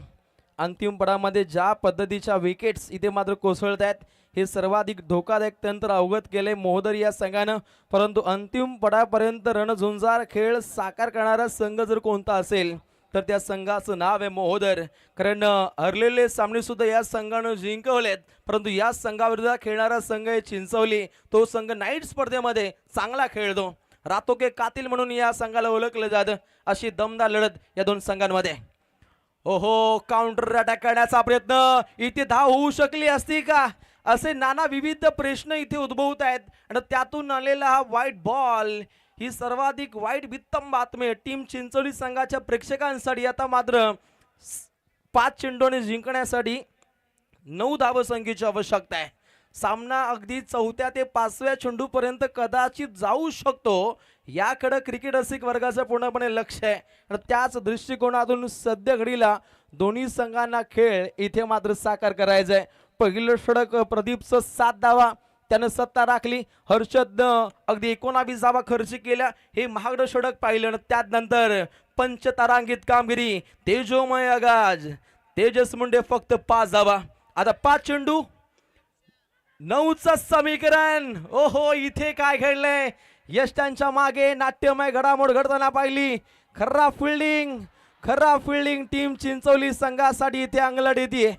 अंतिम पडामध्ये ज्या पद्धतीच्या विकेट्स इथे मात्र कोसळत आहेत हे सर्वाधिक धोकादायक तंत्र अवगत केले मोहोदर या संघानं. परंतु अंतिम पडापर्यंत रणझुंजार खेळ साकार करणारा संघ जर कोणता असेल तर त्या संघाचं नाव आहे मोहोदर. कारण हरलेले सामने सुद्धा या संघानं जिंकवलेत परंतु या संघाविरुद्ध खेळणारा संघ आहे चिंचवली. तो संघ नाईट स्पर्धेमध्ये चांगला खेळतो. रातो के कातिल म्हणून या संघाला ओळखलं जातं. अशी दमदार लढत या दोन संघांमध्ये. ओहो काउंटर अटॅक करण्याचा प्रयत्न. इथे धाव होऊ शकली असती का असे नाना विविध प्रश्न इथे उद्भवत आहेत आणि त्यातून आलेला हा व्हाईट बॉल ही सर्वाधिक वाईट वित्तम बातमी टीम चिंचोली संघाच्या प्रेक्षकांसाठी. आता मात्र 5 चेंडूने जिंकण्यासाठी 9 धावसंख्येची आवश्यकता आहे. सामना अगदी 4थ्या ते 5व्या चेंडूपर्यंत कदाचित जाऊ शकतो. याकडे क्रिकेट रसिक वर्गाचं पूर्णपणे लक्ष आहे आणि त्याच दृष्टिकोनातून सध्या घडीला दोन्ही संघांना खेळ इथे मात्र साकार करायचा आहे. पहिलं षटक प्रदीपचं 7 धावा त्यानं सत्ता राखली. हर्षदनं अगदी 19 धावा खर्च केल्या. हे महागडं षटक पाहिलं. त्यानंतर पंचतारांकित कामगिरी तेजोमय आगाज तेजस मुंडे फक्त 5 धावा. आता 5 चेंडू 9चं समीकरण. ओहो इथे काय घडलंय. यष्टांच्या मागे नाट्यमय घडामोड घडताना पाहिली. खराब फिल्डिंग टीम चिंचवली संघासाठी इथे अंगलट येते.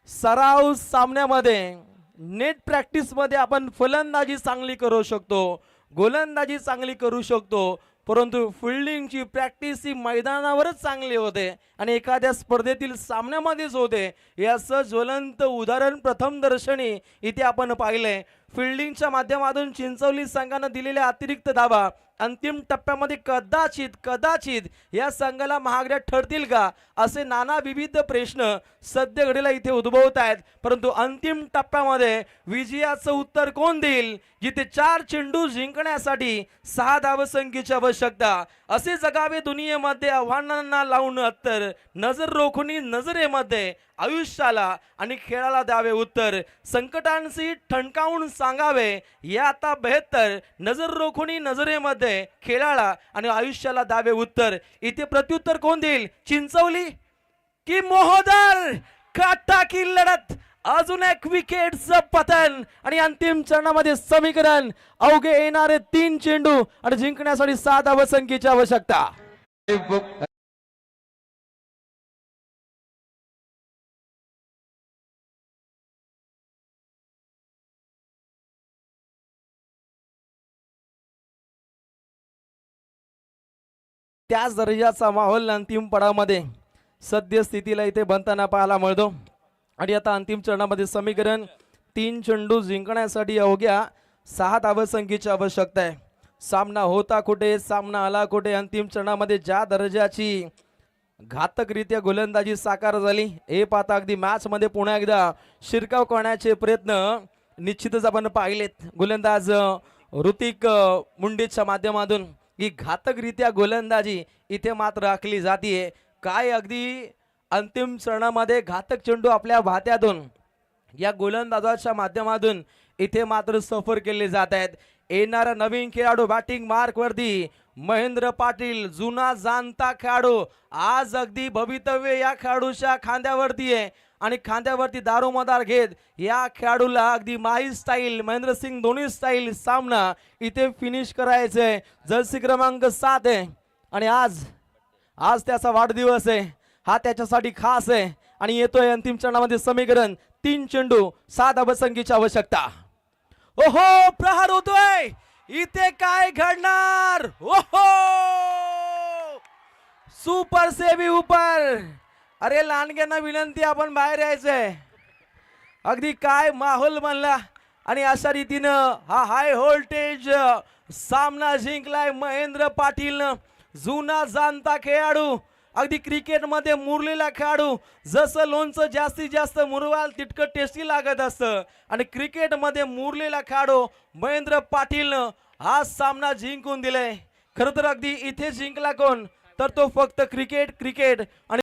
सराव सामन्यामध्ये नेट प्रॅक्टिस मध्ये आपण फलंदाजी चांगली करू शकतो, गोलंदाजी चांगली करू शकतो परंतु फिल्डिंगची प्रॅक्टिस ही मैदानावरच चांगली होते आणि एखाद्या स्पर्धेतील सामन्यामध्येच होते. याचं ज्वलंत उदाहरण प्रथम दर्शनी इथे आपण पाहिले. फिल्डिंगच्या माध्यमातून चिंचवली संघानं दिलेल्या अतिरिक्त धावा अंतिम टप्प्यामध्ये कदाचित या संघाला महागड्या ठरतील का असे नाना विविध प्रश्न सध्या घडीला इथे उद्भवत आहेत. परंतु अंतिम टप्प्यामध्ये विजयाचं उत्तर कोण देईल. जिथे 4 चेंडू जिंकण्यासाठी 6 धावसंख्येची आवश्यकता. असे जगावे दुनियेमध्ये आव्हानांना लावून उत्तर. नजर रोखून नजरेमध्ये आयुष्याला आणि खेळाला द्यावे उत्तर. संकटांशी ठणकावून सांगावे या आता बेहतर. नजर रोखून नजरेमध्ये खेळाला आणि आयुष्याला द्यावे उत्तर. इथे प्रत्युत्तर कोण देईल. चिंचवली की मोहोदर. काटा की लढत. अजून एक विकेटचं पतन आणि अंतिम चरणामध्ये समीकरण. अवघे येणारे 3 चेंडू आणि जिंकण्यासाठी 7 धावसंख्येची आवश्यकता. त्याच दर्जाचा माहोल अंतिम पडावामध्ये सद्यस्थितीला इथे बनताना पाहायला मिळतो. आणि आता अंतिम चरणामध्ये समीकरण 3 चेंडू जिंकण्यासाठी अवघ्या 6 धावसंख्येची आवश्यकता आहे. सामना होता कुठे, सामना आला कुठे. अंतिम चरणामध्ये ज्या दर्जाची घातकरित्या गोलंदाजी साकार झाली हे पाहता अगदी मॅच मध्ये पुन्हा एकदा शिरकाव करण्याचे प्रयत्न निश्चितच आपण पाहिलेत गोलंदाज ऋतिक मुंडेच्या माध्यमातून ही घातकरित्या गोलंदाजी इथे मात्र आखली जातीये. काय अगदी अंतिम चरणामध्ये घातक चेंडू आपल्या भात्यातून या गोलंदाजाच्या माध्यमातून इथे मात्र सफर केले जात आहेत. येणारा नवीन खेळाडू बॅटिंग मार्क वरती महेंद्र पाटील, जुना जाणता खेळाडू. आज अगदी भवितव्य या खेळाडूच्या खांद्यावरती आहे आणि खांद्यावरती दारोमदार घेत या खेळाडूला अगदी माही स्टाईल, महेंद्रसिंग धोनी स्टाईल सामना इथे फिनिश करायचंय. जर्सी क्रमांक 7 आहे आणि आज त्याचा वाढदिवस आहे. हा त्याच्यासाठी खास आहे आणि येतोय अंतिम चरणामध्ये समीकरण 3 चेंडू 7 धावसंख्येची आवश्यकता. ओहो, प्रहार होतोय. इथे काय घडणार? ओहो, सुपर सेबी उपर. अरे लांडग्यांना विनंती, आपण बाहेर यायचंय. अगदी काय माहोल म्हणला आणि अशा रीतीनं हा हाय व्होल्टेज सामना जिंकलाय महेंद्र पाटीलनं. जुना जाणता खेळाडू, अगदी क्रिकेटमध्ये मुरलेला खेळाडू. जसं लोणचं जास्तीत जास्त मुरवाल तितकं टेस्टी लागत असतं आणि क्रिकेटमध्ये मुरलेला खेळाडू महेंद्र पाटीलनं हा सामना जिंकून दिलाय. खरं तर अगदी इथे जिंकला कोण तर तो फक्त क्रिकेट आणि